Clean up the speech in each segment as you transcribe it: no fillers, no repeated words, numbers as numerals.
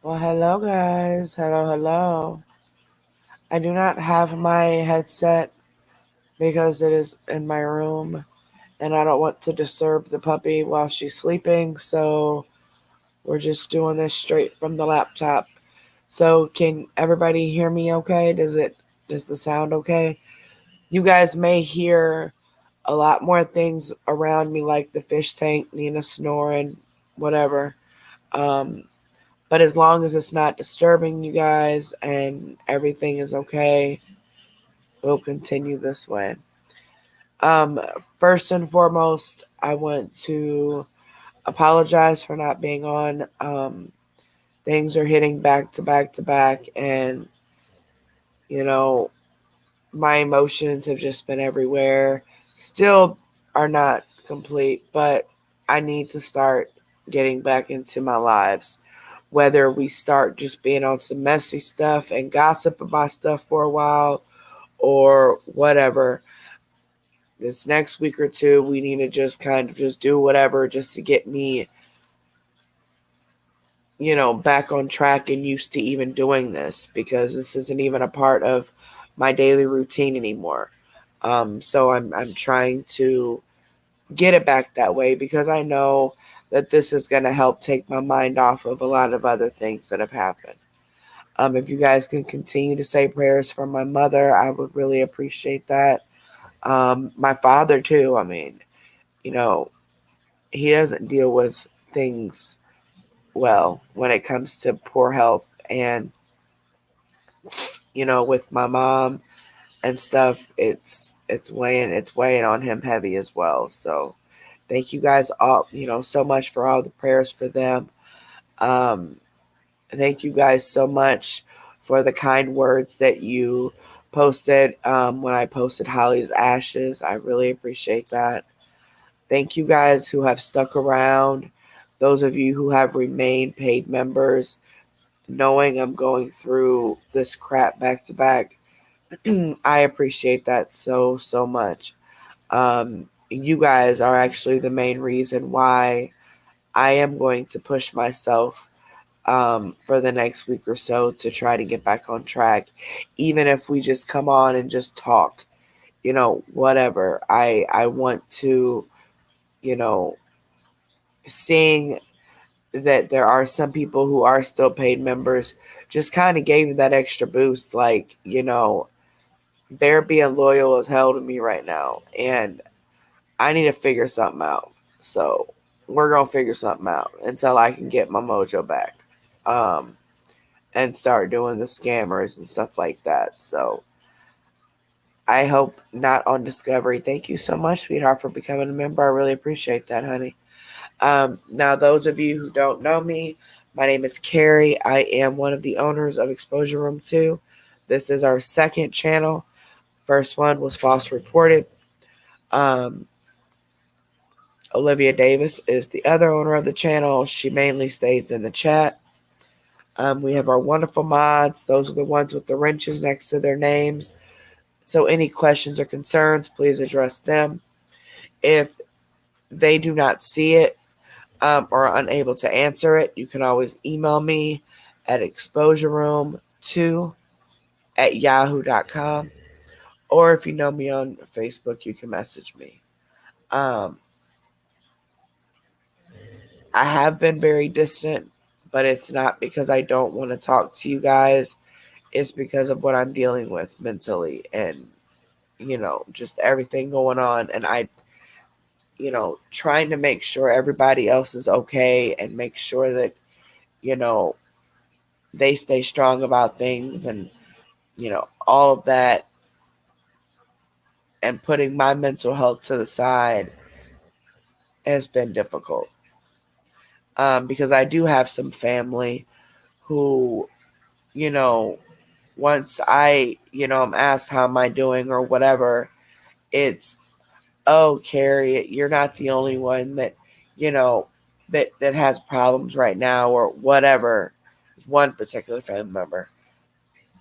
Well, hello, guys. Hello. I do not have my headset because it is in my room and I don't want to disturb the puppy while she's sleeping. So we're just doing this straight from the laptop. So can everybody hear me okay? Does the sound okay? You guys may hear a lot more things around me like the fish tank, Nina snoring, whatever. Um, But as long as it's not disturbing you guys and everything is okay, we'll continue this way. Um, First and foremost, I want to apologize for not being on. Things are hitting back to back to back, and you know, my emotions have just been everywhere. Still are not complete, but I need to start getting back into my lives. Whether we start just being on some messy stuff and gossip about stuff for a while or whatever. This next week or two, we need to just kind of just do whatever just to get me, back on track and used to even doing this because this isn't even a part of my daily routine anymore. So I'm trying to get it back that way because I know that this is going to help take my mind off of a lot of other things that have happened. If you guys can continue to say prayers for my mother, I would really appreciate that. My father too. I mean, you know, he doesn't deal with things well when it comes to poor health, and with my mom and stuff, it's weighing on him heavy as well. So thank you guys all, so much for all the prayers for them. Um, Thank you guys so much for the kind words that you posted when I posted Holly's ashes. I really appreciate that. Thank you guys who have stuck around. Those of you who have remained paid members, knowing I'm going through this crap back to back. I appreciate that so much. You guys are actually the main reason why I am going to push myself for the next week or so to try to get back on track. Even if we just come on and just talk, whatever. I want to, you know, seeing that there are some people who are still paid members just kind of gave me that extra boost. Like, they're being loyal as hell to me right now. And I need to figure something out. So we're going to figure something out until I can get my mojo back. Um, and start doing the scammers and stuff like that. So I hope not on Discovery. Thank you so much, sweetheart, for becoming a member. I really appreciate that, honey. Now, those of you who don't know me, my name is Carrie. I am one of the owners of Exposure Room 2. This is our second channel. First one was False Reported. Um, Olivia Davis is the other owner of the channel. She mainly stays in the chat. We have our wonderful mods. Those are the ones with the wrenches next to their names. So, any questions or concerns, please address them. If they do not see it or are unable to answer it, you can always email me at exposureroom2 at yahoo.com. Or if you know me on Facebook, you can message me. Um, I have been very distant, but it's not because I don't want to talk to you guys. It's because of what I'm dealing with mentally and, just everything going on. And trying to make sure everybody else is okay and make sure that, you know, they stay strong about things and, all of that, and putting my mental health to the side has been difficult. Because I do have some family who, you know, once I'm asked how am I doing or whatever, it's, oh, Carrie, you're not the only one that, you know, that has problems right now or whatever. One particular family member.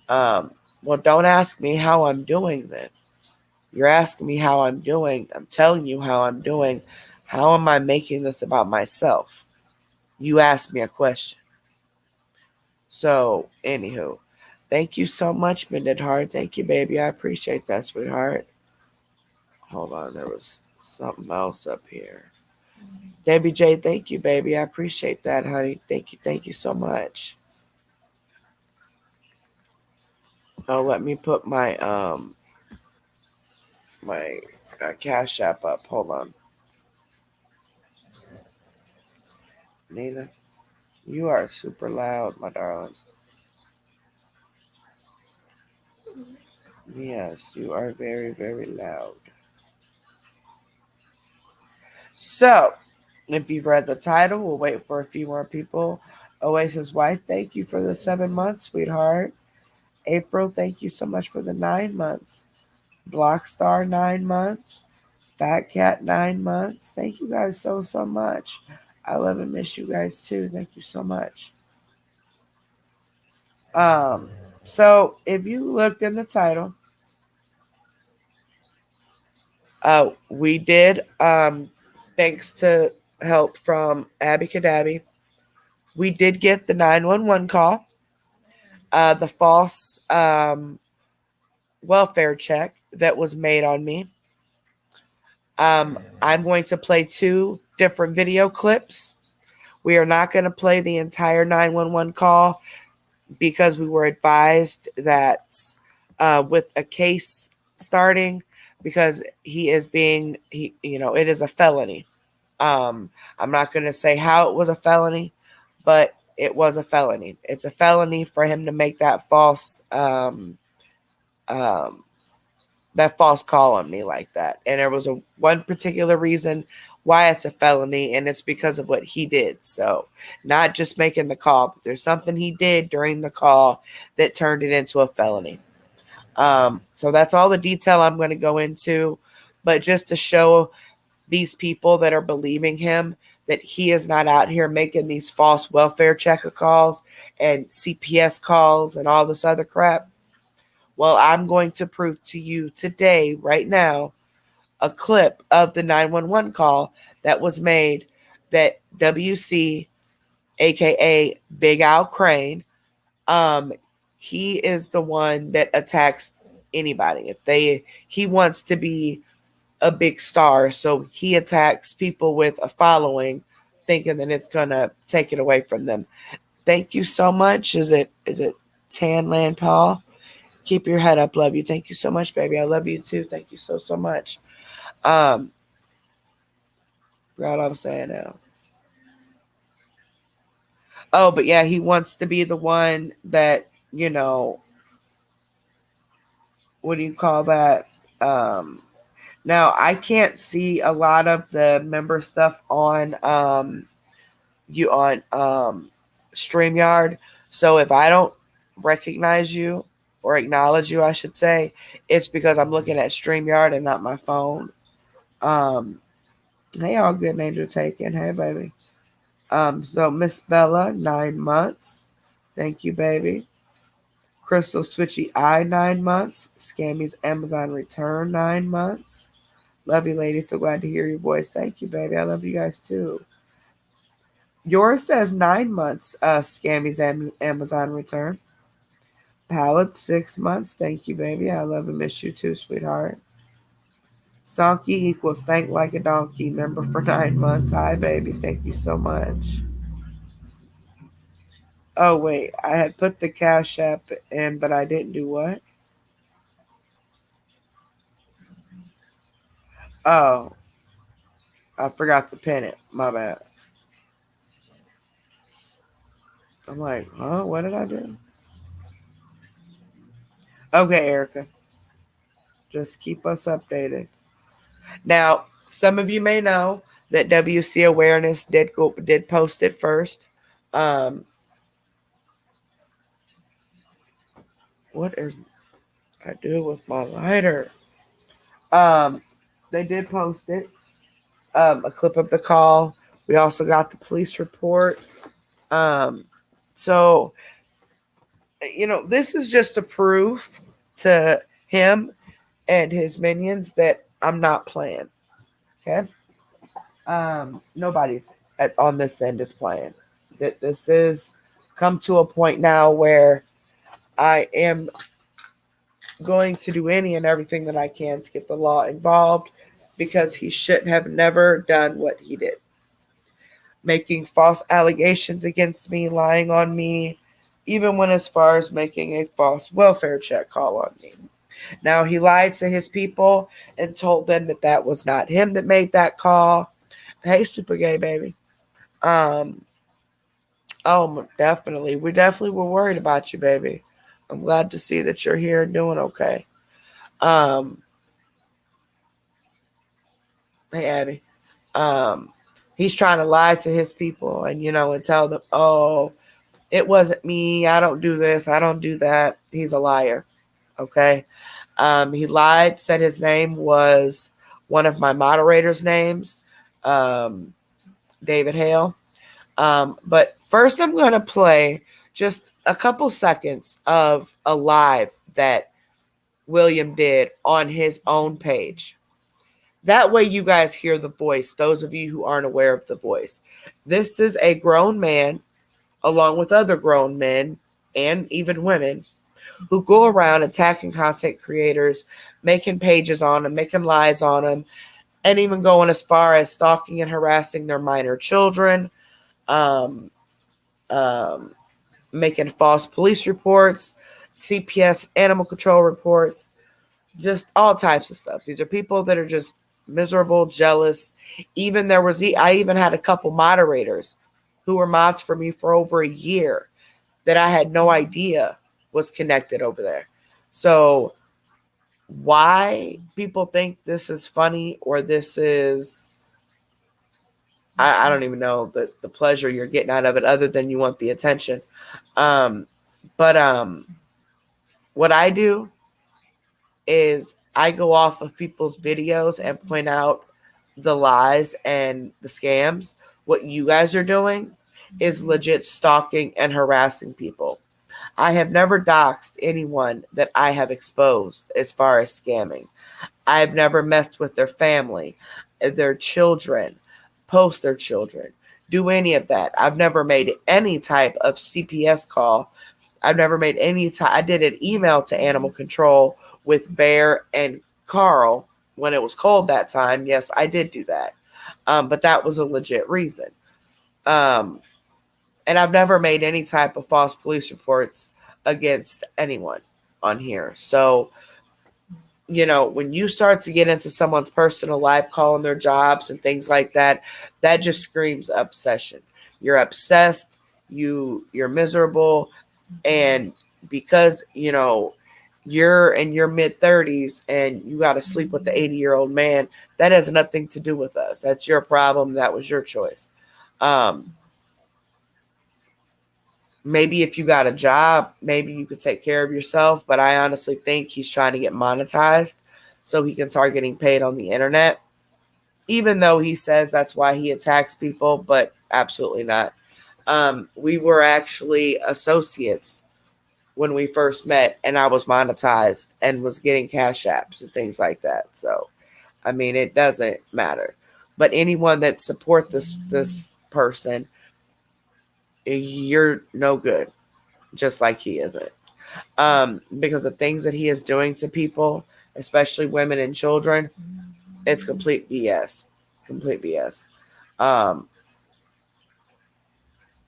Um, well, don't ask me how I'm doing then. You're asking me how I'm doing. I'm telling you how I'm doing. How am I making this about myself? You asked me a question. So, anywho, thank you so much, Midnight Heart. Thank you, baby. I appreciate that, sweetheart. Hold on, there was something else up here. Debbie J, thank you, baby. I appreciate that, honey. Thank you so much. Oh, let me put my Cash App up. Hold on, Nina. You are super loud, my darling. Yes, you are very, very loud. So, if you've read the title, we'll wait for a few more people. Oasis Wife, thank you for the 7 months, sweetheart. April, thank you so much for the 9 months. Blockstar, 9 months. Fat Cat, 9 months. Thank you guys so much. I love and miss you guys too. Thank you so much. Um, so if you looked in the title, we did thanks to help from Abby Kadabi, we did get the 911 call, the false welfare check that was made on me. I'm going to play 2 different video clips. We are not going to play the entire 911 call because we were advised that with a case starting, because it is a felony. I'm not going to say how it was a felony, but it was a felony. It's a felony for him to make um, that false call on me like that. And there was one particular reason why it's a felony, and it's because of what he did. So not just making the call, but there's something he did during the call that turned it into a felony. So that's all the detail I'm going to go into, but just to show these people that are believing him that he is not out here making these false welfare checker calls and CPS calls and all this other crap. Well, I'm going to prove to you today, right now, a clip of the 911 call that was made that WC, aka Big Al Crane, um, he is the one that attacks anybody. He wants to be a big star, so he attacks people with a following, thinking that it's gonna take it away from them. Thank you so much. Is it Tanland Paul? Keep your head up, love you. Thank you so much, baby. I love you too. Thank you so much. Um, what I'm saying now. Oh, but yeah, he wants to be the one that, what do you call that? Um, Now I can't see a lot of the member stuff on StreamYard. So if I don't recognize you or acknowledge you, I should say, it's because I'm looking at StreamYard and not my phone. Um, hey, all good names are taken. Hey, baby. So Miss Bella, 9 months. Thank you, baby. Crystal Switchy Eye, 9 months. Scammy's Amazon Return, 9 months. Love you, lady. So glad to hear your voice. Thank you, baby. I love you guys too. Yours says 9 months, Scammy's Amazon Return. Palette, 6 months. Thank you, baby. I love and miss you too, sweetheart. Stonky equals stank like a donkey. Member for 9 months. Hi, baby. Thank you so much. Oh, wait. I had put the Cash App in, but I didn't do what? Oh, I forgot to pin it. My bad. I'm like, huh? What did I do? Okay, Erica. Just keep us updated. Now, some of you may know that WC Awareness did post it first. Um, what is I do with my lighter? Um, they did post it. A clip of the call. We also got the police report. Um, so this is just a proof to him and his minions that I'm not playing. Okay. Nobody's on this end is playing. That this is come to a point now where I am going to do any and everything that I can to get the law involved, because he should have never done what he did. Making false allegations against me, lying on me, even went as far as making a false welfare check call on me. Now, he lied to his people and told them that that was not him that made that call. Hey, super gay baby. Um, oh, definitely. We definitely were worried about you, baby. I'm glad to see that you're here and doing okay. Um, hey, Abby. Um, he's trying to lie to his people and, and tell them, oh, it wasn't me. I don't do this. I don't do that. He's a liar. Okay. He lied, said his name was one of my moderators' names, um, David Hale. But first, I'm going to play just a couple seconds of a live that William did on his own page. That way, you guys hear the voice, those of you who aren't aware of the voice. This is a grown man, along with other grown men and even women, who go around attacking content creators, making pages on them, making lies on them, and even going as far as stalking and harassing their minor children, um, um, making false police reports, CPS animal control reports, just all types of stuff. These are people that are just miserable, jealous. Even I even had a couple moderators who were mods for me for over a year that I had no idea was connected over there. So why people think this is funny or this is, I don't even know the pleasure you're getting out of it other than you want the attention. Um, but what I do is I go off of people's videos and point out the lies and the scams. What you guys are doing is legit stalking and harassing people. I have never doxed anyone that I have exposed as far as scamming. I've never messed with their family, their children, post their children, do any of that. I've never made any type of CPS call. I've never made any time. I did an email to animal control with Bear and Carl when it was cold that time. Yes, I did do that. But that was a legit reason. Um, and I've never made any type of false police reports against anyone on here. So, when you start to get into someone's personal life, calling their jobs and things like that, that just screams obsession. You're obsessed, you're miserable, and because, you're in your mid 30s and you got to sleep with the 80-year-old man, that has nothing to do with us. That's your problem. That was your choice. Maybe if you got a job, maybe you could take care of yourself. But I honestly think he's trying to get monetized so he can start getting paid on the internet, even though he says that's why he attacks people, but absolutely not. We were actually associates when we first met, and I was monetized and was getting cash apps and things like that. So, I mean, it doesn't matter. But anyone that support this person, you're no good, just like he isn't. Because the things that he is doing to people, especially women and children, it's complete BS. Complete BS. Um,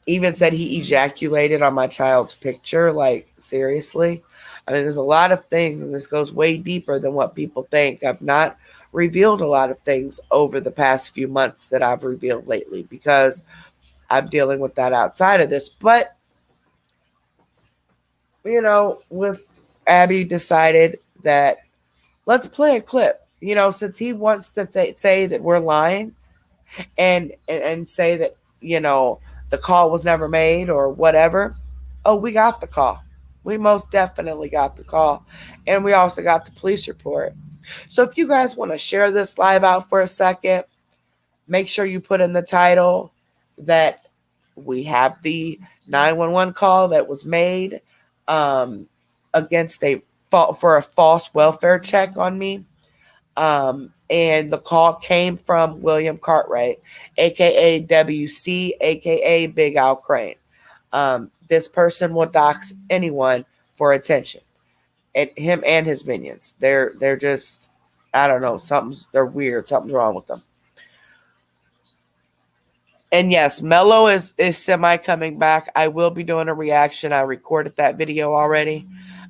Even said he ejaculated on my child's picture. Like, seriously? I mean, there's a lot of things, and this goes way deeper than what people think. I've not revealed a lot of things over the past few months that I've revealed lately because I'm dealing with that outside of this. But, with Abby decided that let's play a clip. Since he wants to say that we're lying and say that, the call was never made or whatever. Oh, we got the call. We most definitely got the call. And we also got the police report. So if you guys want to share this live out for a second, make sure you put in the title that we have the 911 call that was made against for a false welfare check on me. And the call came from William Cartwright, aka WC, aka Big Al Crane. This person will dox anyone for attention. And him and his minions. They're just, I don't know, they're weird. Something's wrong with them. And yes, Mello is semi coming back. I will be doing a reaction. I recorded that video already.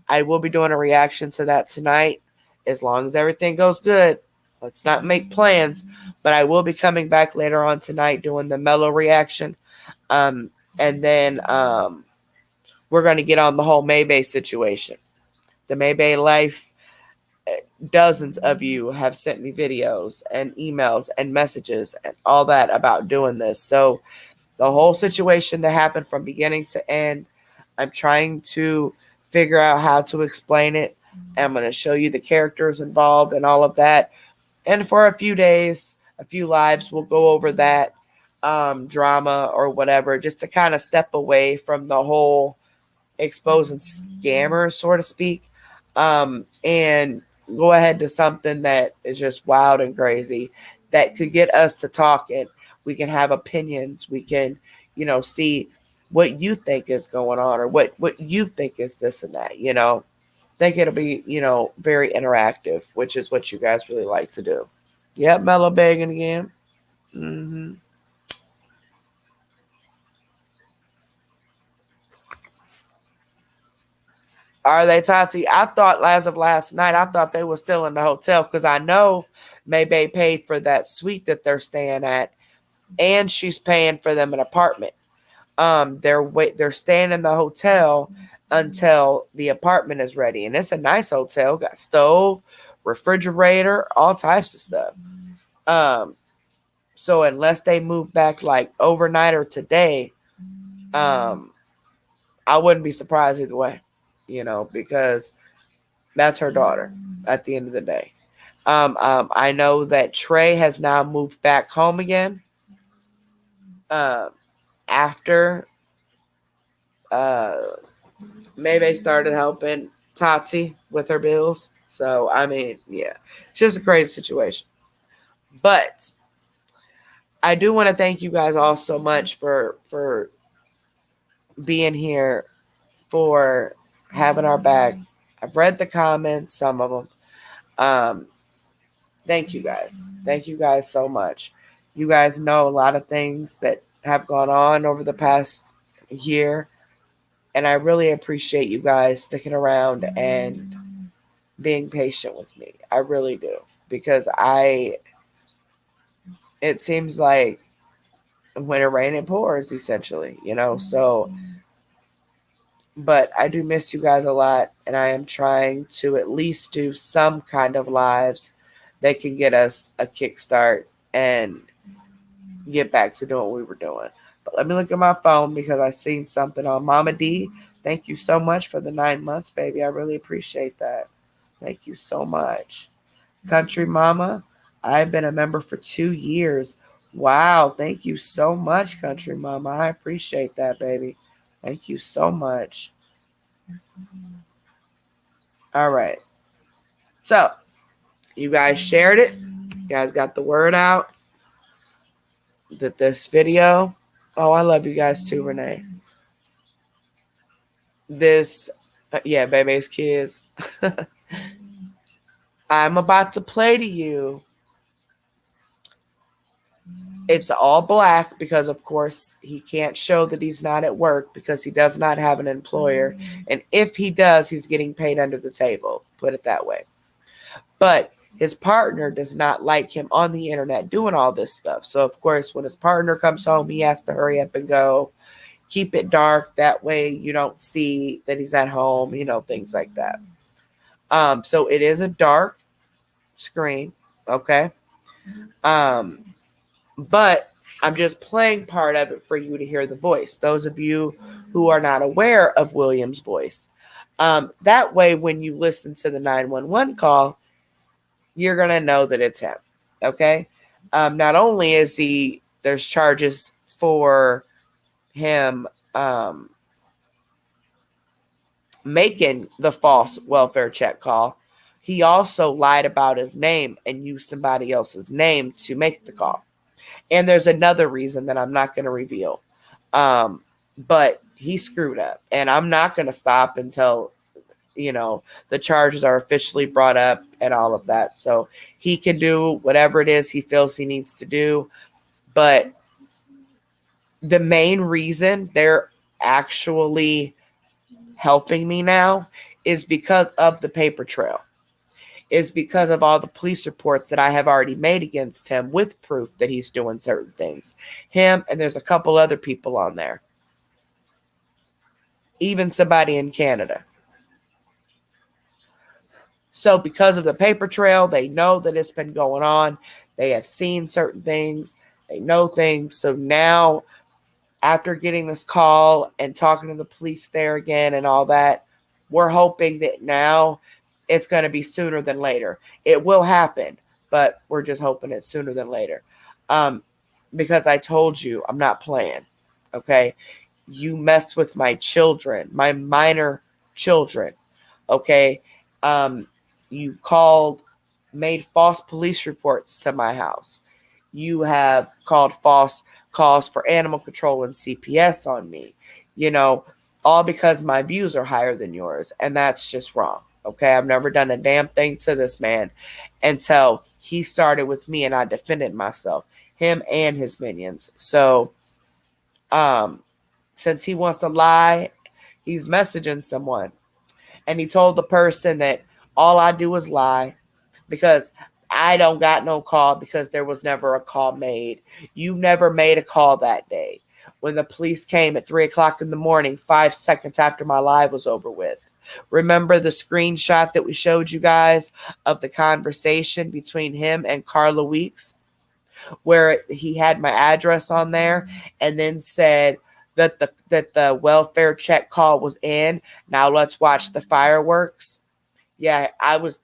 I will be doing a reaction to that tonight. As long as everything goes good. Let's not make plans. But I will be coming back later on tonight doing the Mello reaction. And then we're going to get on the whole Maybay situation. The Maybay life, dozens of you have sent me videos and emails and messages and all that about doing this. So the whole situation that happened from beginning to end, I'm trying to figure out how to explain it. And I'm going to show you the characters involved and all of that. And for a few days, a few lives, we'll go over that drama or whatever, just to kind of step away from the whole exposing scammers, so to speak, and go ahead to something that is just wild and crazy that could get us to talking. We can have opinions. We can, see what you think is going on or what you think is this and that, think it'll be, very interactive, which is what you guys really like to do. Yep, Mellow begging again. Mm-hmm. Are they, Tati? I thought as of last night, I thought they were still in the hotel because I know Maybay paid for that suite that they're staying at, and she's paying for them an apartment. They're staying in the hotel until the apartment is ready, and it's a nice hotel. Got stove, refrigerator, all types of stuff. So unless they move back like overnight or today, I wouldn't be surprised either way. Because that's her daughter at the end of the day. I know that Trey has now moved back home again after Maybay started helping Tati with her bills. So, I mean, yeah, it's just a crazy situation. But I do want to thank you guys all so much for being here, for having our back. I've read the comments, some of them. Thank you guys. Thank you guys so much. You guys know a lot of things that have gone on over the past year. And I really appreciate you guys sticking around and being patient with me. I really do. Because it seems like when it rains, it pours, essentially, so. But I do miss you guys a lot, and I am trying to at least do some kind of lives that can get us a kickstart and get back to doing what we were doing. But let me look at my phone because I seen something on Mama D. Thank you so much for the 9 months, baby. I really appreciate that. Thank you so much. Country Mama, I've been a member for 2 years. Wow, thank you so much, Country Mama. I appreciate that, baby. Thank you so much. All right. So, you guys shared it. You guys got the word out that this video. Oh, I love you guys too, Renee. Yeah, baby's kids. I'm about to play to you. It's all black because, of course, he can't show that he's not at work because he does not have an employer. And if he does, he's getting paid under the table. Put it that way. But his partner does not like him on the internet doing all this stuff. So, of course, when his partner comes home, he has to hurry up and go. Keep it dark. That way you don't see that he's at home, things like that. So it is a dark screen. Okay. But I'm just playing part of it for you to hear the voice. Those of you who are not aware of William's voice. That way, when you listen to the 911 call, you're going to know that it's him. Okay. Not only is there's charges for him making the false welfare check call, he also lied about his name and used somebody else's name to make the call. And there's another reason that I'm not going to reveal. But he screwed up. And I'm not going to stop until, the charges are officially brought up and all of that. So he can do whatever it is he feels he needs to do. But the main reason they're actually helping me now is because of the paper trail, is because of all the police reports that I have already made against him with proof that he's doing certain things. Him, and there's a couple other people on there. Even somebody in Canada. So because of the paper trail, they know that it's been going on. They have seen certain things. They know things. So now, after getting this call and talking to the police there again and all that, we're hoping that now it's going to be sooner than later. It will happen, but we're just hoping it's sooner than later. Because I told you, I'm not playing. Okay? You messed with my children, my minor children. Okay? You made false police reports to my house. You have called false calls for animal control and CPS on me. All because my views are higher than yours. And that's just wrong. Okay? I've never done a damn thing to this man until he started with me and I defended myself. Him and his minions. So, since he wants to lie, he's messaging someone. And he told the person that all I do is lie because I don't got no call because there was never a call made. You never made a call that day. When the police came at 3 o'clock in the morning, 5 seconds after my live was over with. Remember the screenshot that we showed you guys of the conversation between him and Carla Weeks, where he had my address on there and then said that the welfare check call was in. Now let's watch the fireworks. Yeah,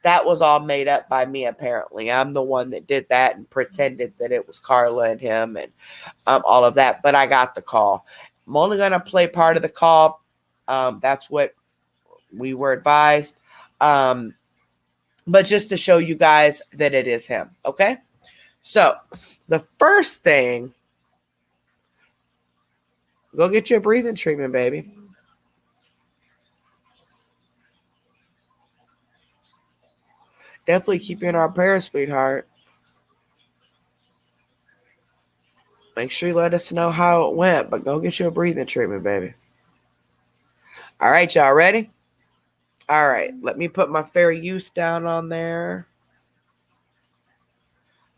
that was all made up by me, apparently. I'm the one that did that and pretended that it was Carla and him and all of that. But I got the call. I'm only going to play part of the call. That's what we were advised. But just to show you guys that it is him. Okay? So, the first thing, go get you a breathing treatment, baby. Definitely keep you in our prayers, sweetheart. Make sure you let us know how it went, but go get you a breathing treatment, baby. All right, y'all ready? All right, let me put my fair use down on there.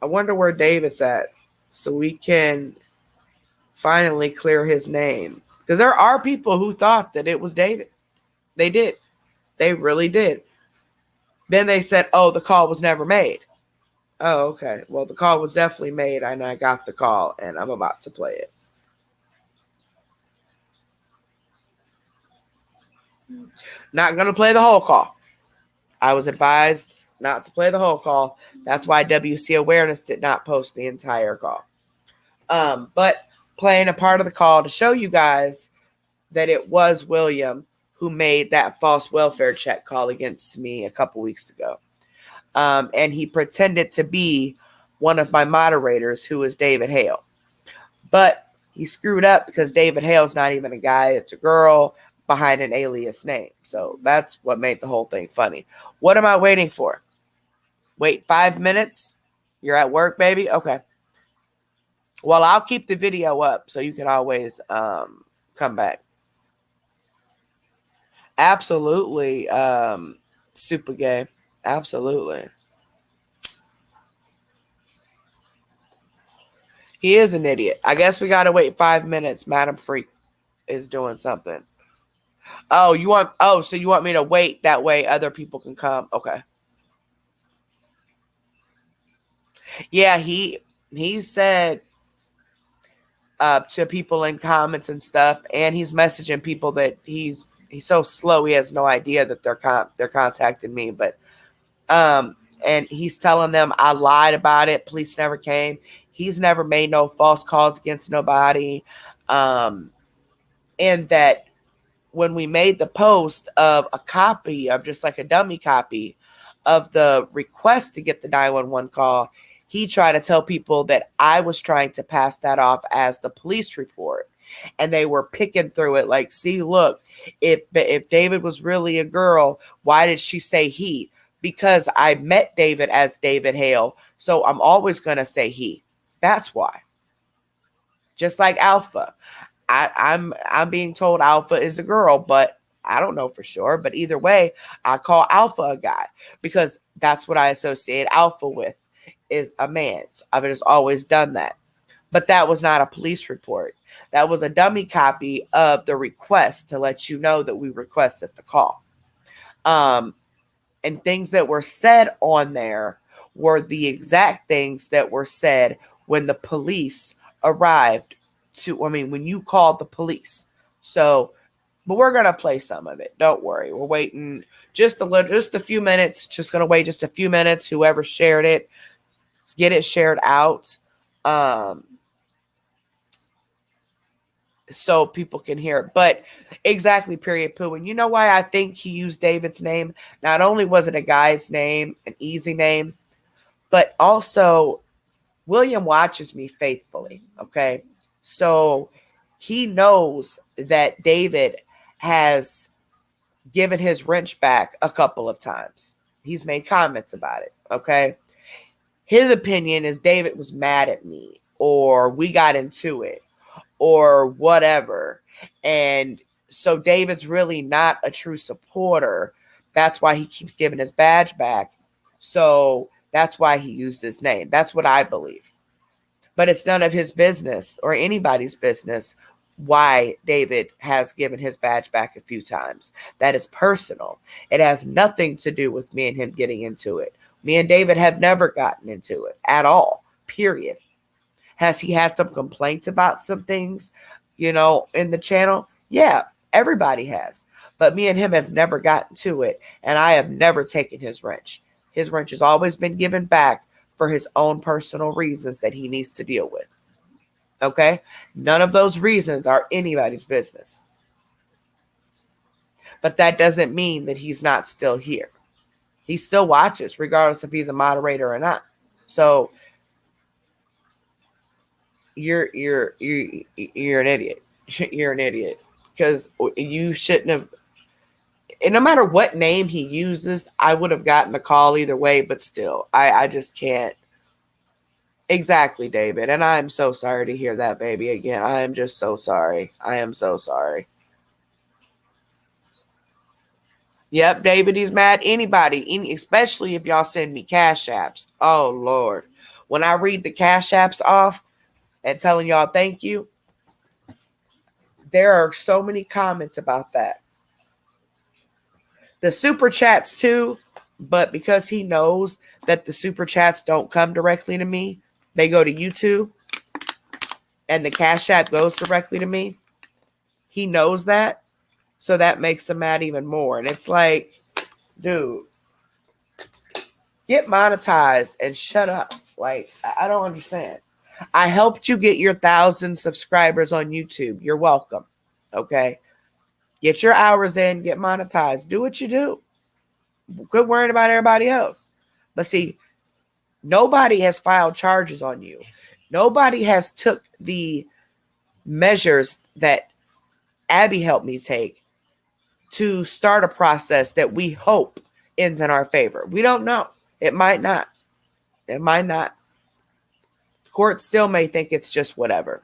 I wonder where David's at so we can finally clear his name. Because there are people who thought that it was David. They did. They really did. Then they said, oh, the call was never made. Oh, okay. Well, the call was definitely made, and I got the call, and I'm about to play it. Not going to play the whole call. I was advised not to play the whole call. That's why WC Awareness did not post the entire call. But playing a part of the call to show you guys that it was William who made that false welfare check call against me a couple weeks ago. And he pretended to be one of my moderators, who is David Hale. But he screwed up because David Hale's not even a guy, it's a girl behind an alias name. So that's what made the whole thing funny. What am I waiting for? Wait 5 minutes? You're at work, baby? Okay. Well, I'll keep the video up so you can always come back. Absolutely, super gay. Absolutely. He is an idiot. I guess we gotta wait 5 minutes. Madam Freak is doing something. So you want me to wait that way other people can come? Okay. Yeah, he said to people in comments and stuff, and he's messaging people that he's so slow he has no idea that they're contacting me, but and he's telling them I lied about it. Police never came. He's never made no false calls against nobody. And that when we made the post of a copy of just like a dummy copy of the request to get the 911 call, he tried to tell people that I was trying to pass that off as the police report. and they were picking through it like, see, look, if David was really a girl, why did she say he? Because I met David as David Hale, so I'm always going to say he. That's why. Just like Alpha. I'm being told Alpha is a girl, but I don't know for sure. But either way, I call Alpha a guy because that's what I associate Alpha with, is a man. So I've just always done that. But that was not a police report. That was a dummy copy of the request to let you know that we requested the call. And things that were said on there were the exact things that were said when the police arrived when you called the police. So, but we're going to play some of it. Don't worry. We're waiting just a few minutes. Just going to wait just a few minutes. Whoever shared it, get it shared out. So people can hear it. But exactly, period, poo. And you know why I think he used David's name? Not only was it a guy's name, an easy name, but also William watches me faithfully, okay? So he knows that David has given his wrench back a couple of times. He's made comments about it, okay? His opinion is David was mad at me, or we got into it, or whatever. And so David's really not a true supporter. That's why he keeps giving his badge back. So that's why he used his name. That's what I believe. But it's none of his business or anybody's business why David has given his badge back a few times. That is personal. It has nothing to do with me and him getting into it. Me and David have never gotten into it at all, period. Has he had some complaints about some things, in the channel? Yeah, everybody has. But me and him have never gotten to it, and I have never taken his wrench. His wrench has always been given back for his own personal reasons that he needs to deal with. Okay? None of those reasons are anybody's business. But that doesn't mean that he's not still here. He still watches, regardless if he's a moderator or not. So you're an idiot. You're an idiot because you shouldn't have. And no matter what name he uses, I would have gotten the call either way. But still, I just can't. Exactly, David. And I'm so sorry to hear that, baby. Again, I am just so sorry. I am so sorry. Yep, David, he's mad. Anybody, especially if y'all send me cash apps. Oh, Lord. When I read the cash apps off and telling y'all thank you, there are so many comments about that. The super chats too, but because he knows that the super chats don't come directly to me, they go to YouTube and the cash app goes directly to me. He knows that. So that makes him mad even more. And it's like, dude, get monetized and shut up. Like, I don't understand. I helped you get your 1,000 subscribers on YouTube. You're welcome. Okay. Get your hours in, get monetized. Do what you do. Quit worrying about everybody else. But see, nobody has filed charges on you. Nobody has took the measures that Abby helped me take to start a process that we hope ends in our favor. We don't know. It might not. It might not. Court still may think it's just whatever.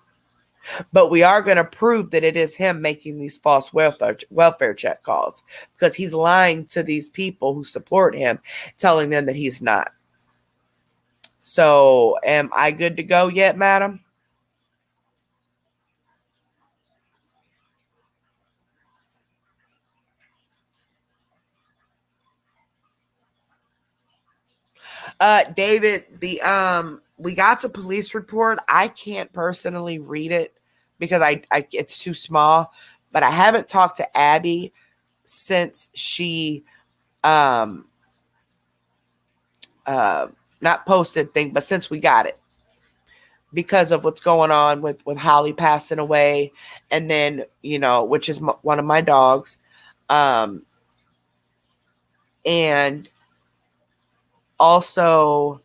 But we are going to prove that it is him making these false welfare check calls because he's lying to these people who support him, telling them that he's not. So, am I good to go yet, madam? David, we got the police report. I can't personally read it because I it's too small, but I haven't talked to Abby since she not posted thing, but since we got it because of what's going on with Holly passing away, and then which is one of my dogs, and also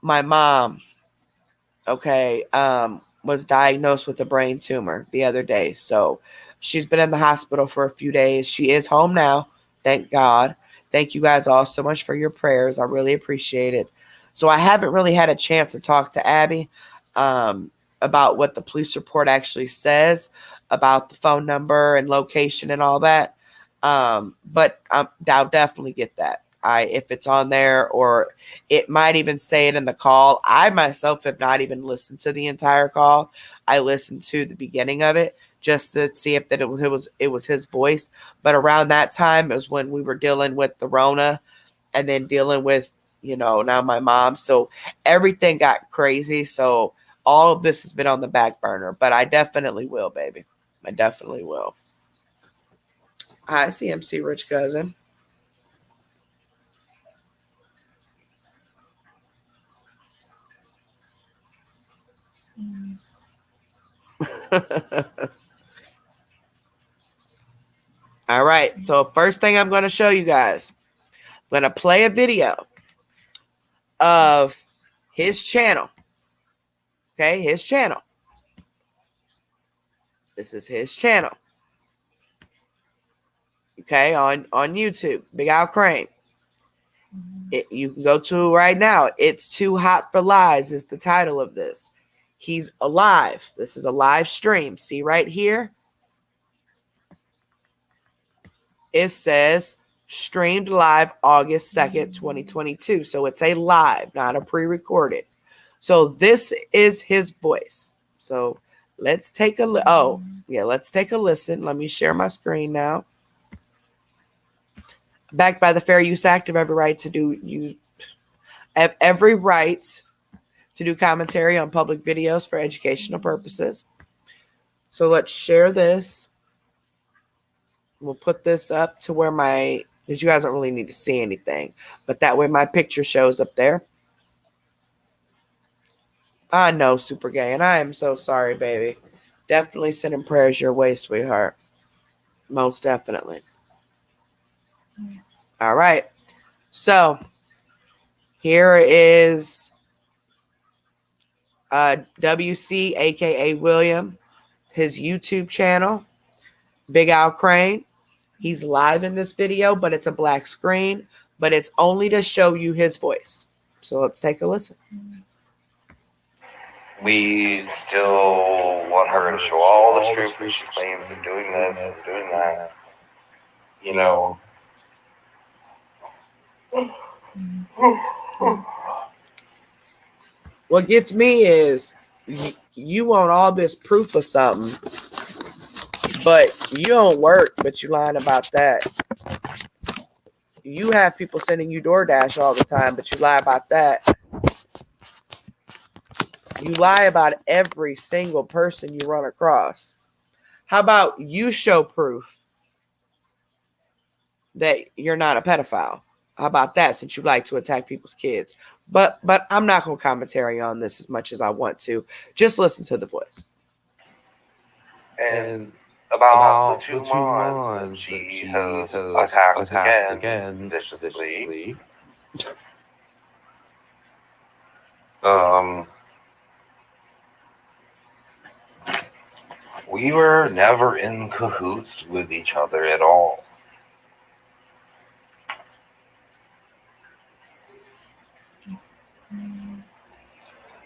my mom. Okay, was diagnosed with a brain tumor the other day. So she's been in the hospital for a few days. She is home now. Thank God. Thank you guys all so much for your prayers. I really appreciate it. So I haven't really had a chance to talk to Abby about what the police report actually says about the phone number and location and all that. But I'll definitely get that. If it's on there, or it might even say it in the call. I myself have not even listened to the entire call. I listened to the beginning of it just to see if that it was his voice. But around that time, it was when we were dealing with the Rona, and then dealing with now my mom. So everything got crazy. So all of this has been on the back burner. But I definitely will, baby. I definitely will. Hi, CMC Rich Cousin. All right. So first thing I'm going to show you guys, I'm going to play a video of his channel. Okay, his channel. This is his channel. Okay, on YouTube, Big Al Crane. You can go to right now. It's Too Hot for Lies is the title of this. He's alive. This is a live stream. See right here? It says streamed live August 2nd, 2022. So it's a live, not a pre-recorded. So this is his voice. So let's take a let's take a listen. Let me share my screen now. Backed by the Fair Use Act, have every right to do commentary on public videos for educational purposes. So let's share this. We'll put this up to where because you guys don't really need to see anything, but that way my picture shows up there. I know, Super Gay, and I am so sorry, baby. Definitely sending prayers your way, sweetheart. Most definitely. All right. So here is WC, aka William, his YouTube channel, Big Al Crane. He's live in this video, but it's a black screen, but it's only to show you his voice. So let's take a listen. We still want her to show all the truth that she claims of doing this and doing that. You know. What gets me is you want all this proof of something, but you don't work, but you lying about that. You have people sending you DoorDash all the time, but you lie about that. You lie about every single person you run across. How about you show proof that you're not a pedophile? How about that, since you like to attack people's kids? But I'm not going to commentary on this as much as I want to. Just listen to the voice. And about the 2 months that she has attacked again viciously. We were never in cahoots with each other at all.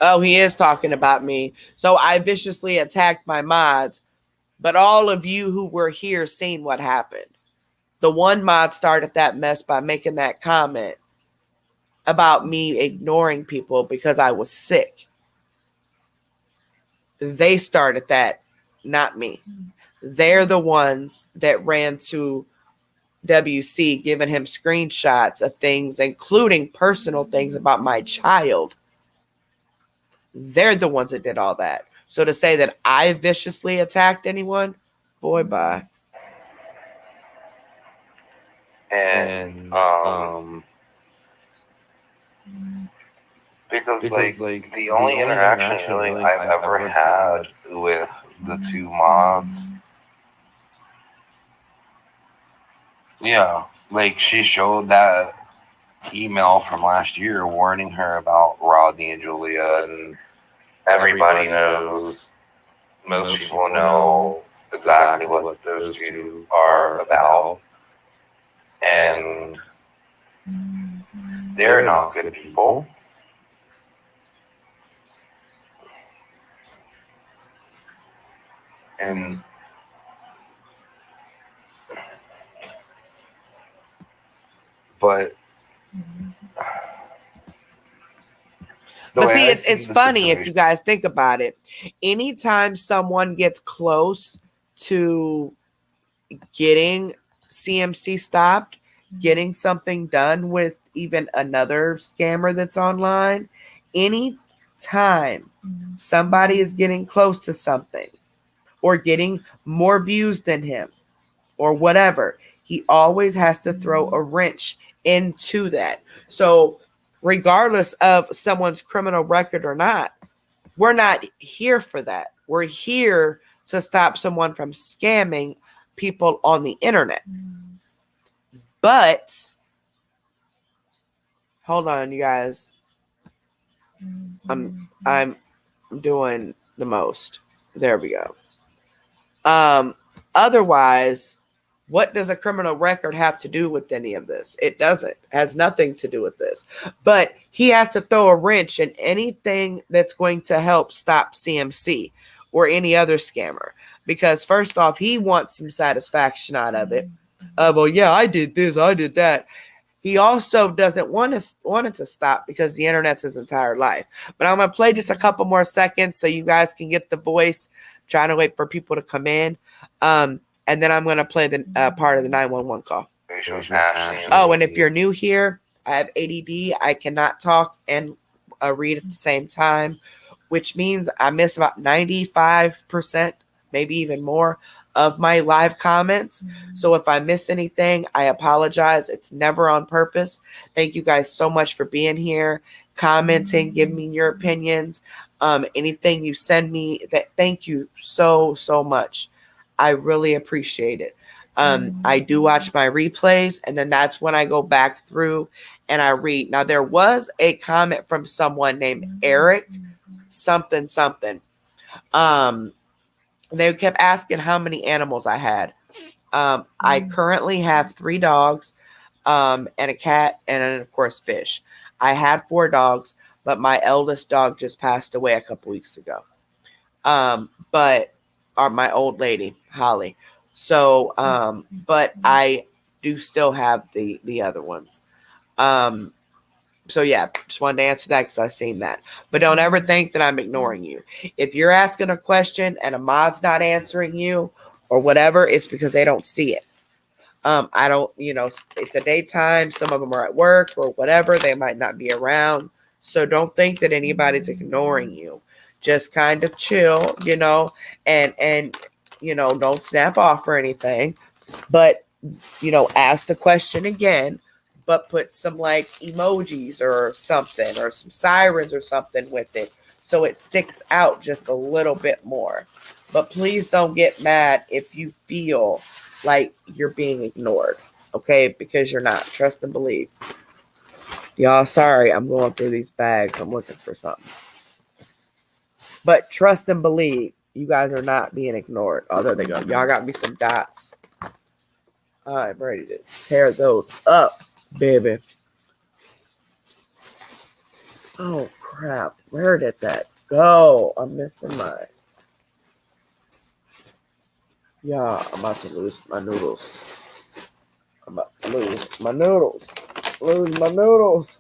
Oh, he is talking about me. So I viciously attacked my mods, but all of you who were here seen what happened. The one mod started that mess by making that comment about me ignoring people because I was sick. They started that, not me. They're the ones that ran to WC, giving him screenshots of things, including personal things about my child. They're the ones that did all that. So to say that I viciously attacked anyone, boy, bye. And because like the only interaction really I've ever had with the 2 mods, yeah, like she showed that email from last year warning her about Rodney and Julia, and everybody knows, most people know exactly what those two are about, and they're not good people. And but But see, it's funny if you guys think about it. Anytime someone gets close to getting CMC stopped, getting something done with even another scammer that's online, any time somebody is getting close to something or getting more views than him or whatever, he always has to throw a wrench into that. So regardless of someone's criminal record or not, we're not here for that. We're here to stop someone from scamming people on the internet. But hold on, you guys. I'm doing the most. There we go. Otherwise, what does a criminal record have to do with any of this? It doesn't. It has nothing to do with this. But he has to throw a wrench in anything that's going to help stop CMC or any other scammer. Because first off, he wants some satisfaction out of it. Well, yeah, I did this, I did that. He also doesn't want it to stop because the internet's his entire life. But I'm going to play just a couple more seconds so you guys can get the voice. I'm trying to wait for people to come in. And then I'm going to play the part of the 911 call. Oh, and if you're new here, I have ADD. I cannot talk and read at the same time, which means I miss about 95%, maybe even more, of my live comments. So if I miss anything, I apologize. It's never on purpose. Thank you guys so much for being here, commenting, giving me your opinions. Anything you send me, thank you so much. I really appreciate it. I do watch my replays, and then that's when I go back through and I read. Now, there was a comment from someone named Eric something. They kept asking how many animals I had. I currently have 3 dogs, and a cat, and then, of course, fish. I had 4 dogs, but my eldest dog just passed away a couple weeks ago. But my old lady, Holly. So, but I do still have the other ones. So yeah, just wanted to answer that because I've seen that. But don't ever think that I'm ignoring you. If you're asking a question and a mod's not answering you or whatever, it's because they don't see it. I don't, it's a daytime. Some of them are at work or whatever. They might not be around. So don't think that anybody's ignoring you. Just kind of chill, and don't snap off or anything. But, ask the question again, but put some like emojis or something or some sirens or something with it so it sticks out just a little bit more. But please don't get mad if you feel like you're being ignored, okay? Because you're not. Trust and believe. Y'all, sorry, I'm going through these bags. I'm looking for something. But trust and believe, you guys are not being ignored. Oh, there they go. Y'all got me some dots. I'm ready to tear those up, baby. Oh, crap. Where did that go? I'm missing mine. Yeah, I'm about to lose my noodles. I'm about to lose my noodles. Lose my noodles.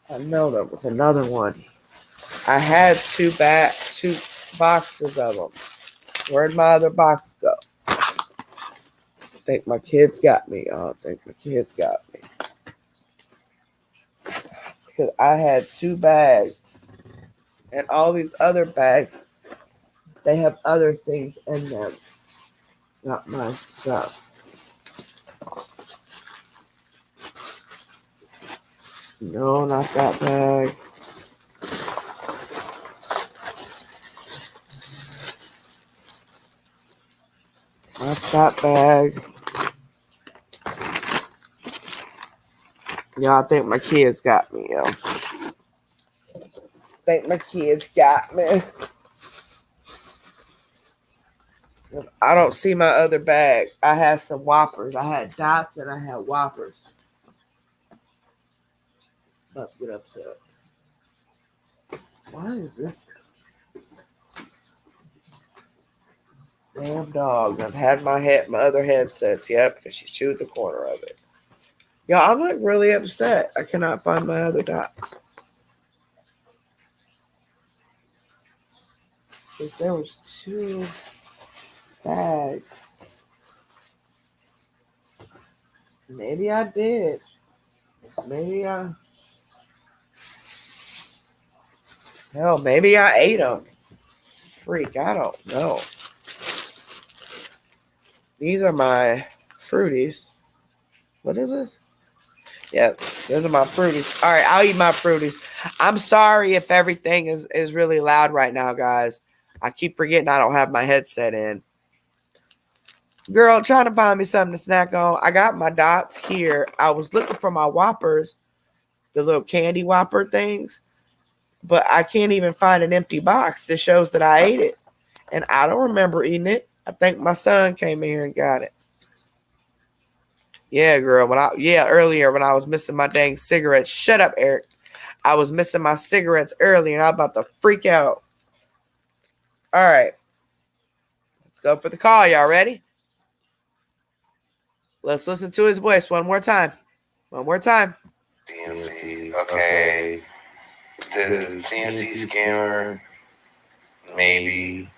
I know there was another one. I had 2 boxes of them. Where'd my other box go? I think my kids got me. Oh, I think my kids got me. Because I had 2 bags. And all these other bags, they have other things in them. Not my stuff. No, not that bag. Not that bag. Yeah, I think my kids got me, yo. think my kids got me. I don't see my other bag. I have some Whoppers. I had Dots and I had Whoppers. About to get upset. Why is this damn dog? I've had my other headsets. Yep, because she chewed the corner of it. Yo, I'm like really upset. I cannot find my other Dots. Because there was 2 bags. Maybe I did. Maybe I. Hell, maybe I ate them. Freak, I don't know. These are my fruities. What is this? Yeah, those are my fruities. All right, I'll eat my fruities. I'm sorry if everything is really loud right now, guys. I keep forgetting I don't have my headset in. Girl, trying to find me something to snack on. I got my Dots here. I was looking for my Whoppers, the little candy Whopper things, but I can't even find an empty box that shows that I ate it. And I don't remember eating it. I think my son came in here and got it. Yeah, girl. Earlier when I was missing my dang cigarettes. Shut up, Eric. I was missing my cigarettes earlier and I'm about to freak out. All right. Let's go for the call. Y'all ready? Let's listen to his voice one more time. One more time. CMC. Okay. The CMC scammer. Maybe.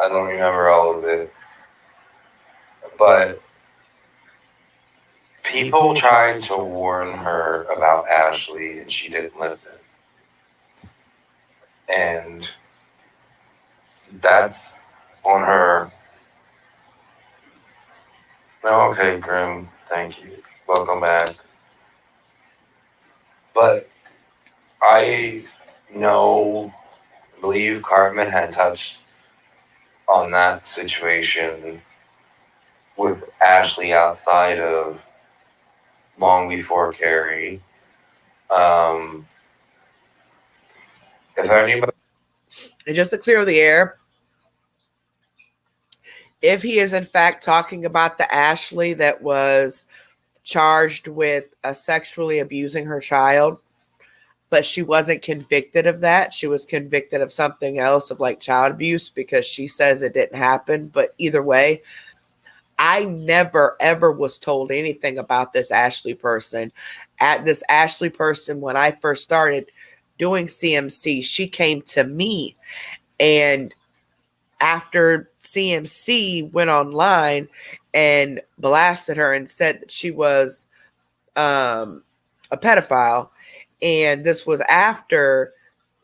I don't remember all of it. But people tried to warn her about Ashley and she didn't listen. And that's on her. Oh, okay, Grim. Thank you. Welcome back. But I believe Cartman had touched on that situation with Ashley outside of long before Carrie. If anybody. And just to clear the air, if he is in fact talking about the Ashley that was charged with sexually abusing her child, but she wasn't convicted of that. She was convicted of something else, of like child abuse, because she says it didn't happen. But either way, I never ever was told anything about this Ashley person. At this Ashley person, when I first started doing CMC, she came to me, and after CMC went online and blasted her and said that she was a pedophile, and this was after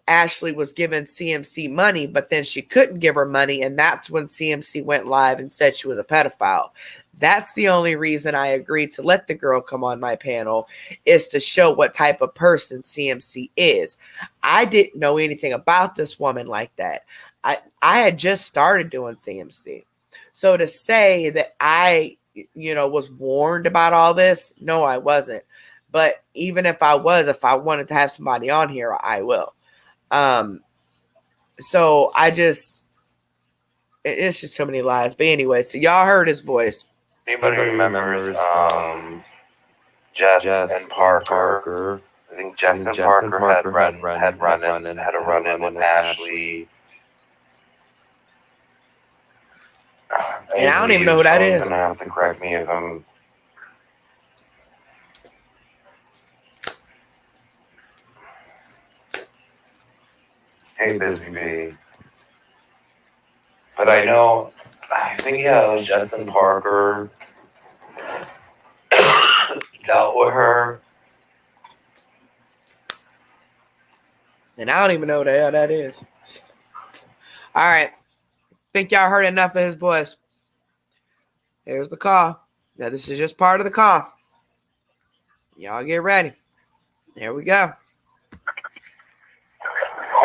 Ashley was given CMC money, but then she couldn't give her money, and that's when CMC went live and said she was a pedophile. That's the only reason I agreed to let the girl come on my panel, is to show what type of person CMC is. I didn't know anything about this woman like that. I had just started doing CMC. So to say that I, was warned about all this, no, I wasn't. But even if I was, if I wanted to have somebody on here, I will. So it's just so many lies. But anyway, so y'all heard his voice. Anybody remembers Jess and Parker? I think Jess and Parker had a run-in with Ashley. And I don't even know who that is. Someone's gonna have to correct me if I'm. Hey, Busy Bee. But I think it was Jess and Parker dealt with her. And I don't even know who the hell that is. All right. Think y'all heard enough of his voice. Here's the call. Now, this is just part of the call. Y'all get ready. Here we go.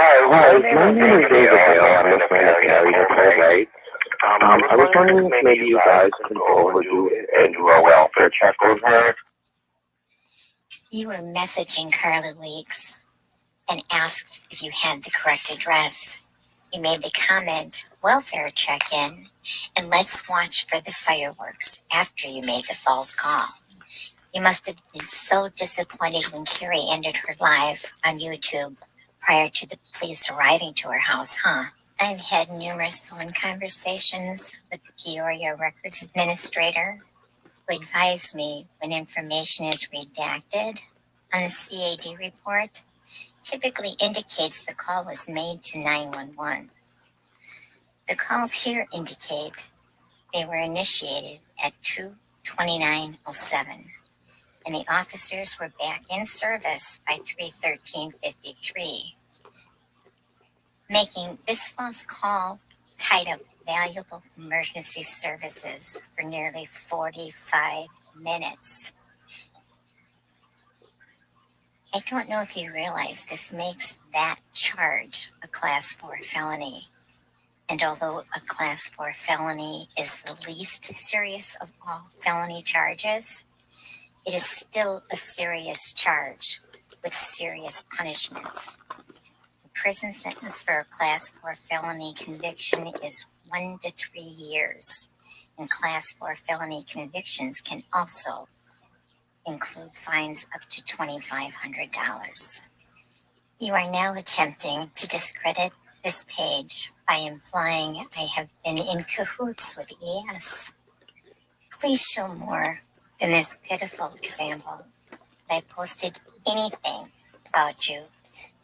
Hi, my name is David Hale. I'm with Carrie right? I was wondering if maybe you guys could go over and do a welfare check with her. You were messaging Carla Weeks. and asked if you had the correct address. You made the comment, welfare check-in, and let's watch for the fireworks after you made the false call. You must have been so disappointed when Carrie ended her live on YouTube prior to the police arriving to her house, huh? I've had numerous phone conversations with the Peoria Records Administrator, who advised me when information is redacted on the CAD report, typically indicates the call was made to 911. The calls here indicate they were initiated at 2:29:07, and the officers were back in service by 3:13:53, making this false call tied up valuable emergency services for nearly 45 minutes. I don't know if you realize this makes that charge a Class 4 felony. And although a Class 4 felony is the least serious of all felony charges, it is still a serious charge with serious punishments. A prison sentence for a Class 4 felony conviction is 1 to 3 years, and Class 4 felony convictions can also include fines up to $2,500. You are now attempting to discredit this page by implying I have been in cahoots with ES. Please show more than this pitiful example that I've posted anything about you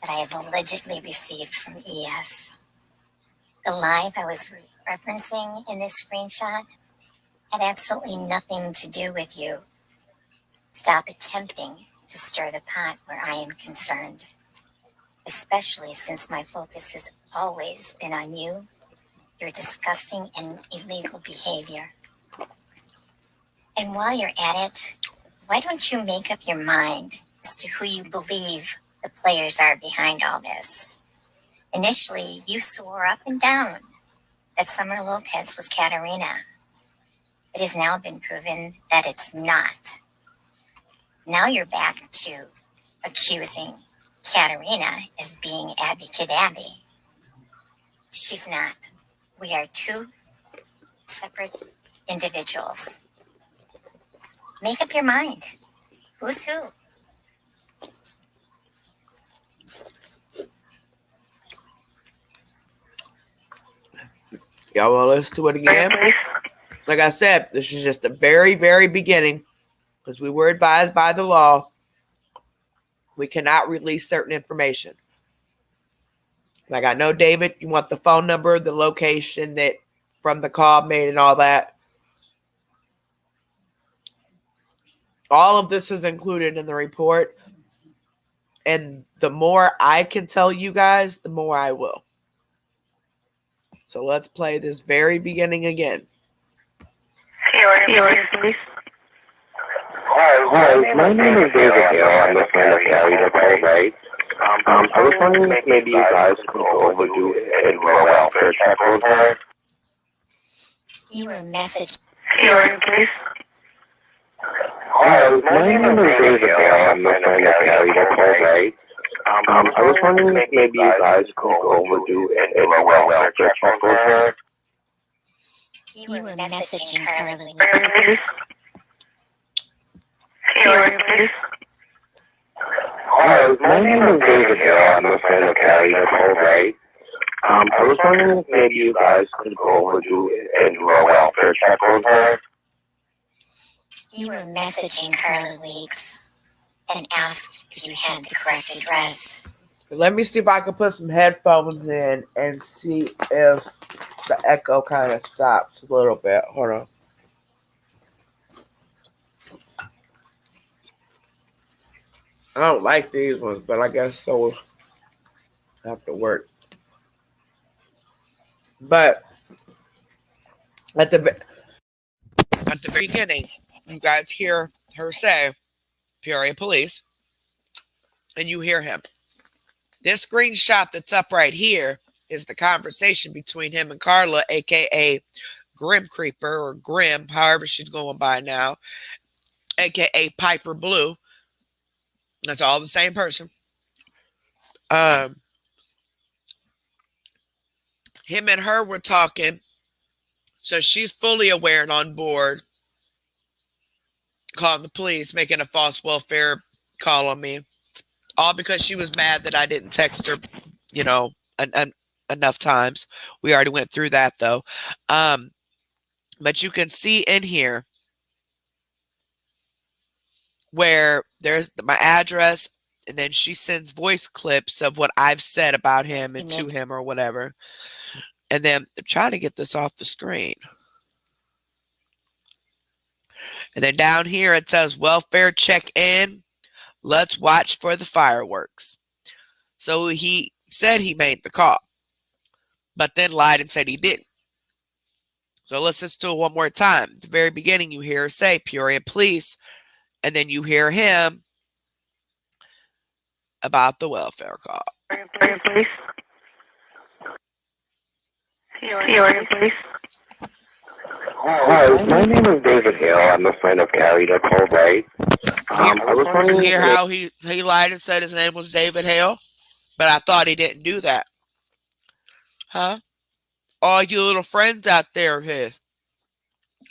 that I have allegedly received from ES. The live I was referencing in this screenshot had absolutely nothing to do with you. Stop attempting to stir the pot where I am concerned, especially since my focus has always been on you, your disgusting and illegal behavior. And while you're at it, why don't you make up your mind as to who you believe the players are behind all this? Initially, you swore up and down that Summer Lopez was Katerina. It has now been proven that it's not. Now you're back to accusing Katerina as being Abby Kadabi. She's not. We are two separate individuals. Make up your mind. Who's who? Y'all want to listen to it again? Like I said, this is just the very, very beginning, because we were advised by the law we cannot release certain information. Like, I know, David, you want the phone number, the location that from the call made and all that. All of this is included in the report. And the more I can tell you guys, the more I will. So let's play this very beginning again. Hi, my name is David Hale. I'm a friend of Carrie Nicole, right? I was wondering if maybe you guys could go over do a welfare check with her. You were messaged. Hi, my name is David Hale. I'm a friend of Carrie Nicole, right? I was wondering if maybe you guys could go over do a welfare check with her. You were messaging Carly. Hi, my name is David Hale. I'm a friend of Carrie Nicole, right? I was wondering if maybe you guys could go over do a welfare check with her. You were messaging Carly Weeks and asked if you had the correct address. Let me see if I can put some headphones in and see if the echo kind of stops a little bit. Hold on. I don't like these ones, but I guess so will have to work. But at the very beginning, you guys hear her say Peoria Police, and you hear him. This screenshot that's up right here is the conversation between him and Carla, aka Grim Creeper, or Grim, however she's going by now, aka Piper Blue. That's all the same person. Um, him and her were talking, so she's fully aware and on board, calling the police, making a false welfare call on me, all because she was mad that I didn't text her, you know, enough times. We already went through that though. Um, but you can see in here where there's my address, and then she sends voice clips of what I've said about him and to him or whatever. And then I'm trying to get this off the screen. And then down here it says welfare check in. Let's watch for the fireworks. So he said he made the call, but then lied and said he didn't. So let's listen to it one more time. At the very beginning, you hear her say Peoria Police, and then you hear him about the welfare call. Peoria Police. Peoria Police. Hi, my name is David Hale. I'm a friend of Carrie that called, right? I was wondering. You hear how he lied and said his name was David Hale? But I thought he didn't do that. Huh? All you little friends out there of his.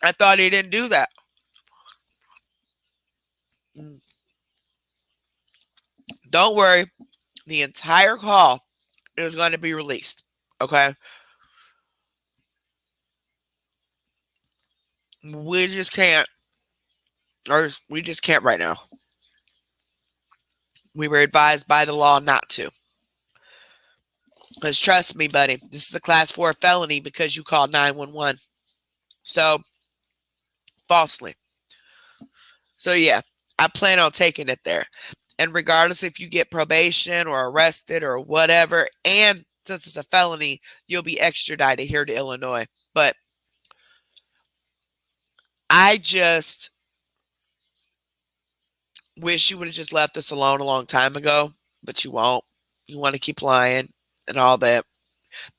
I thought he didn't do that. Don't worry. The entire call is going to be released. Okay? We just can't. Or we just can't right now. We were advised by the law not to. Because trust me, buddy, this is a class 4 felony because you called 911. So, falsely. So, yeah, I plan on taking it there. And regardless if you get probation or arrested or whatever, and since it's a felony, you'll be extradited here to Illinois. But I just wish you would have just left this alone a long time ago, but you won't. You want to keep lying and all that,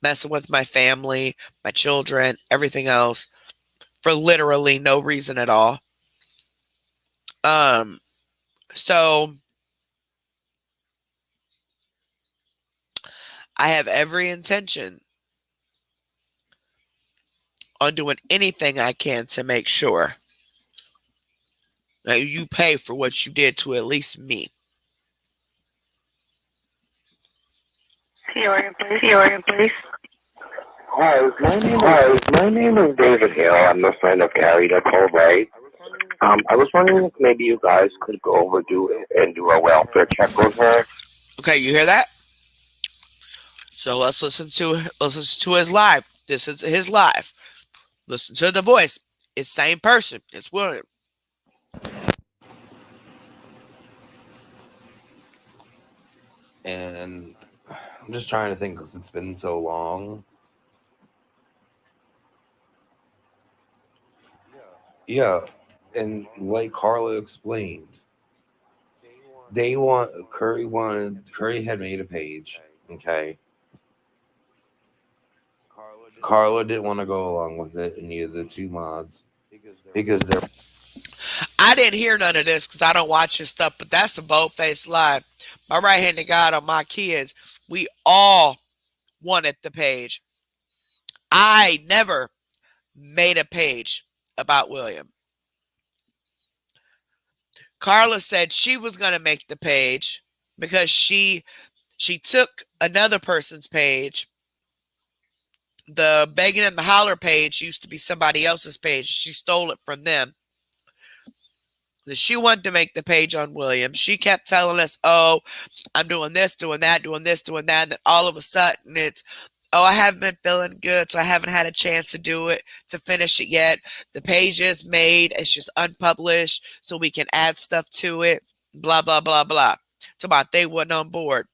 messing with my family, my children, everything else for literally no reason at all. So I have every intention on doing anything I can to make sure that you pay for what you did to at least me. Peoria Police. Hi, my name is David Hale. I'm a friend of Carrie that called, right? I was wondering if maybe you guys could go over and do a welfare check with her. Okay, you hear that? So let's listen to his live. This is his live. Listen to the voice. It's same person. It's William. And I'm just trying to think because it's been so long. Yeah, and like Carla explained, Curry had made a page, okay? Carla didn't want to go along with it, and neither the two mods, because they're. I didn't hear none of this because I don't watch his stuff, but that's a bold-faced lie. My right-handed God on my kids, we all wanted the page. I never made a page about William. Carla said she was going to make the page because she took another person's page. The Begging and the Holler page used to be somebody else's page. She stole it from them. She wanted to make the page on William. She kept telling us, oh, I'm doing this, doing that, doing this, doing that. And then all of a sudden it's, oh, I haven't been feeling good, so I haven't had a chance to do it, to finish it yet. The page is made. It's just unpublished, so we can add stuff to it. Blah, blah, blah, blah. It's about they wasn't on board.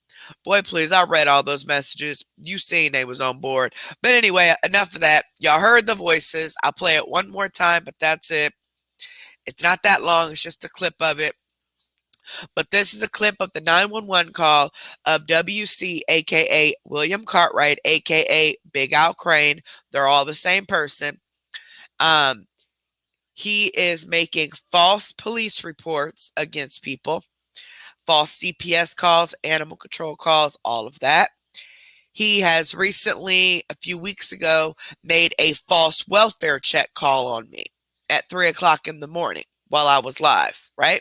Boy, please, I read all those messages. You seen they was on board. But anyway, enough of that. Y'all heard the voices. I'll play it one more time, but that's it. It's not that long. It's just a clip of it. But this is a clip of the 911 call of WC, a.k.a. William Cartwright, a.k.a. Big Al Crane. They're all the same person. He is making false police reports against people, false CPS calls, animal control calls, all of that. He has recently, a few weeks ago, made a false welfare check call on me at 3 o'clock in the morning while I was live, right?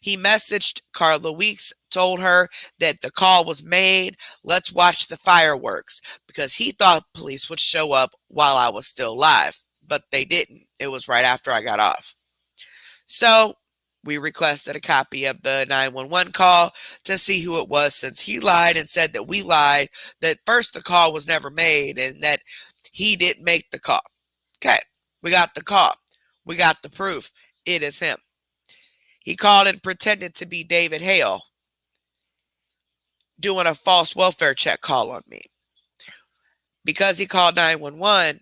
He messaged Carla Weeks, told her that the call was made. Let's watch the fireworks, because he thought police would show up while I was still live, but they didn't. It was right after I got off. So we requested a copy of the 911 call to see who it was, since he lied and said that we lied, that first the call was never made and that he didn't make the call. Okay, we got the call. We got the proof. It is him. He called and pretended to be David Hale, doing a false welfare check call on me. Because he called 911,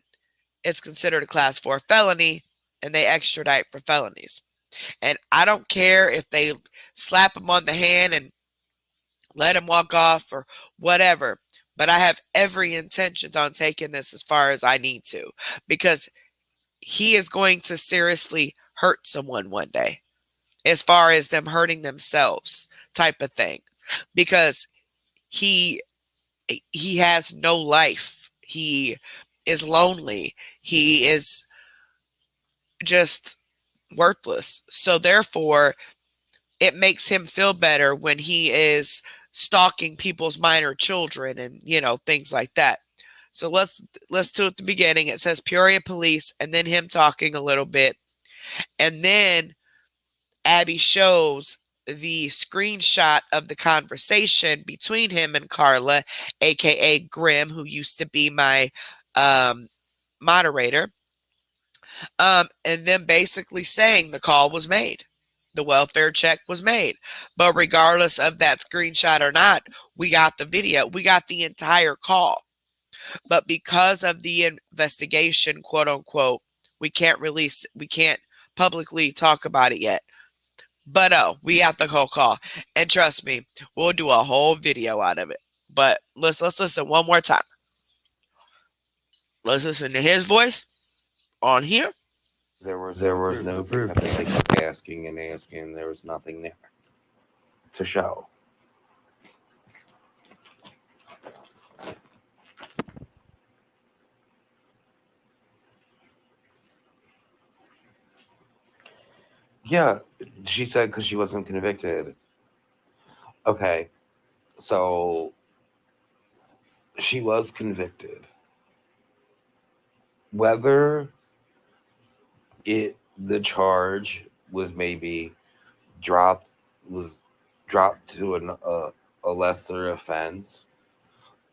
it's considered a class 4 felony, and they extradite for felonies. And I don't care if they slap him on the hand and let him walk off or whatever, but I have every intention on taking this as far as I need to, because he is going to seriously hurt someone one day, as far as them hurting themselves type of thing, because he has no life. He is lonely. He is just worthless. So therefore, it makes him feel better when he is stalking people's minor children and, things like that. So let's do it at the beginning. It says Peoria police, and then him talking a little bit. And then Abby shows the screenshot of the conversation between him and Carla, aka Grim, who used to be my moderator. And then basically saying the call was made. The welfare check was made. But regardless of that screenshot or not, we got the video. We got the entire call. But because of the investigation, quote unquote, we can't publicly talk about it yet. But we got the whole call. And trust me, we'll do a whole video out of it. But let's listen one more time. Let's listen to his voice on here. There was no proof. They kept asking and asking. There was nothing there to show. Yeah, she said because she wasn't convicted. Okay, so she was convicted. Whether the charge was maybe dropped to a lesser offense,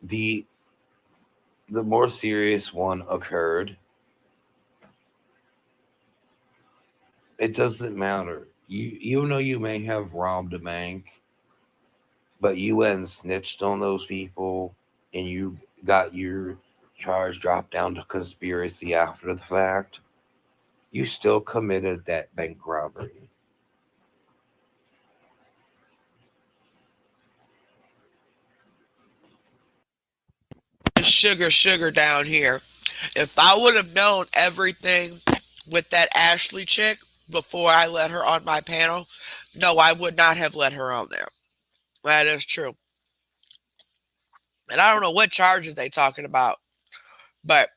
the more serious one occurred. It doesn't matter. You know you may have robbed a bank, but you went and snitched on those people, and you got your charge dropped down to conspiracy after the fact. You still committed that bank robbery. Sugar down here. If I would have known everything with that Ashley chick before I let her on my panel, no, I would not have let her on there. That is true. And I don't know what charges they talking about, but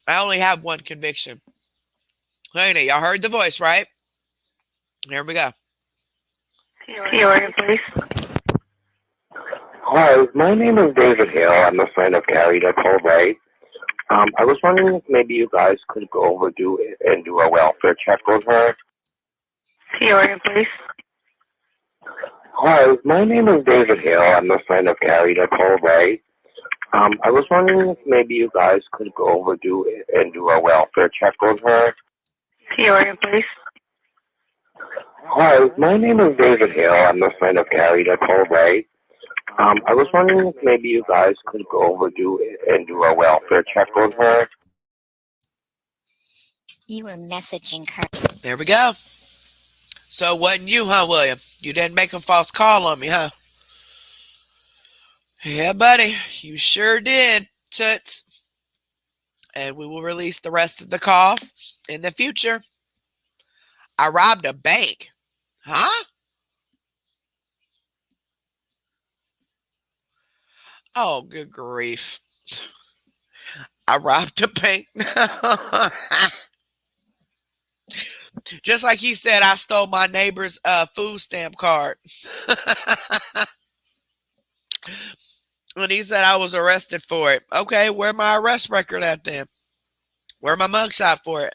I only have one conviction. Hey, y'all heard the voice, right? Here we go. Peoria police. Hi, my name is David Hale. I'm a friend of Carrie Nicole Ray. I was wondering if maybe you guys could go over do a welfare check with her. Peoria police. Hi, my name is David Hale. I'm a friend of Carrie Nicole Ray. I was wondering if maybe you guys could go over do a welfare check with her. Peoria police. Hi, my name is David Hale. I'm a friend of Carrie Nicole Ray. I was wondering if maybe you guys could go over do a welfare check with her. You were messaging her. There we go. So it wasn't you, huh, William? You didn't make a false call on me, huh? Yeah, buddy. You sure did, Toots. And we will release the rest of the call in the future. I robbed a bank. Huh? Oh, good grief. I robbed a bank. Just like he said, I stole my neighbor's food stamp card. When he said I was arrested for it. Okay, where my arrest record at then? Where my mugshot for it?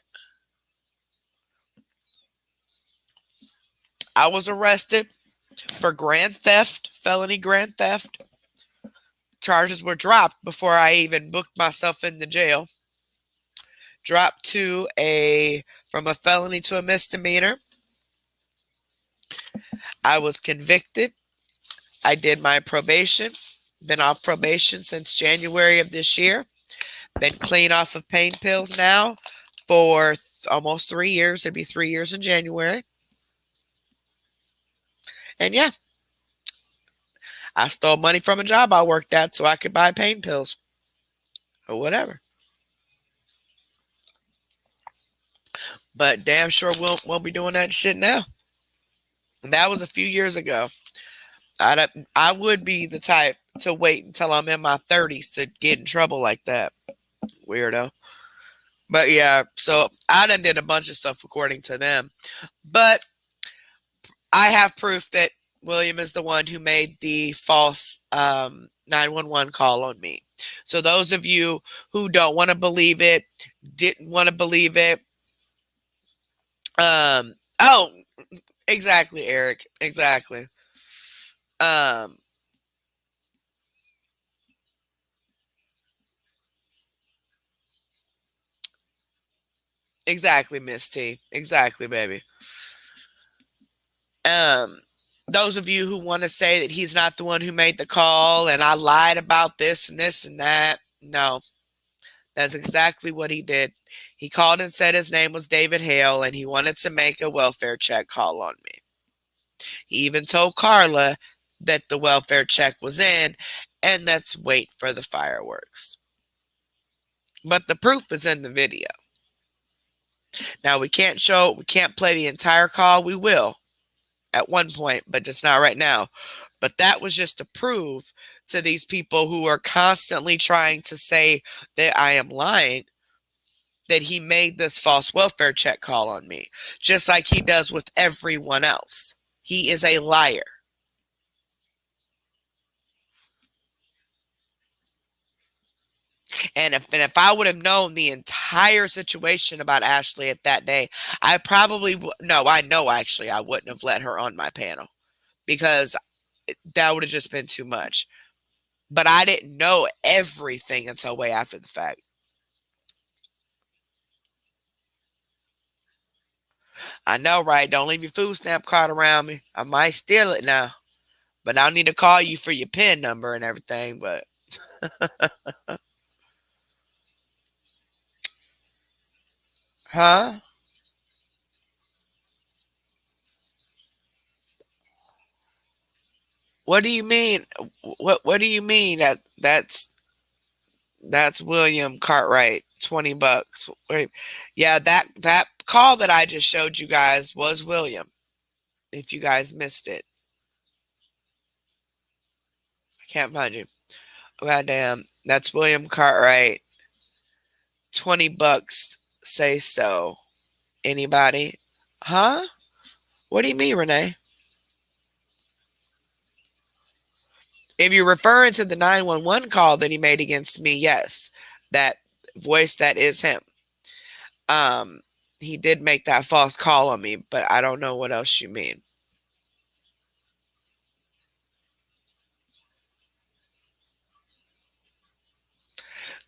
I was arrested for grand theft, felony grand theft. Charges were dropped before I even booked myself in the jail. Dropped from a felony to a misdemeanor. I was convicted. I did my probation. Been off probation since January of this year. Been clean off of pain pills now for almost 3 years. It'd be 3 years in January. And yeah, I stole money from a job I worked at so I could buy pain pills or whatever. But damn sure won't be doing that shit now. And that was a few years ago. I would be the type to wait until I'm in my 30s to get in trouble like that. Weirdo. But yeah, so I done did a bunch of stuff according to them. But I have proof that William is the one who made the false 911 call on me. So those of you who don't want to believe it, didn't want to believe it. Oh, exactly, Eric. Exactly. Um, exactly, Miss T. Exactly, baby. Um, those of you who want to say that he's not the one who made the call and I lied about this and this and that, no, that's exactly what he did. He called and said his name was David Hale and he wanted to make a welfare check call on me. He even told Carla that the welfare check was in and let's wait for the fireworks. But the proof is in the video. Now we can't play the entire call. We will at one point, but just not right now. But that was just to prove to these people who are constantly trying to say that I am lying, that he made this false welfare check call on me, just like he does with everyone else. He is a liar. And if I would have known the entire situation about Ashley at that day, I probably no, I know actually I wouldn't have let her on my panel because that would have just been too much. But I didn't know everything until way after the fact. I know, right? Don't leave your food stamp card around me. I might steal it now. But I'll need to call you for your PIN number and everything. But huh? What do you mean? What do you mean that's William Cartwright, $20. Yeah, that call that I just showed you guys was William. If you guys missed it, I can't find you. Goddamn, that's William Cartwright. $20. Say so. Anybody? Huh? What do you mean, Renee? If you're referring to the 911 call that he made against me, yes, that voice, that is him. Um, he did make that false call on me, but I don't know what else you mean.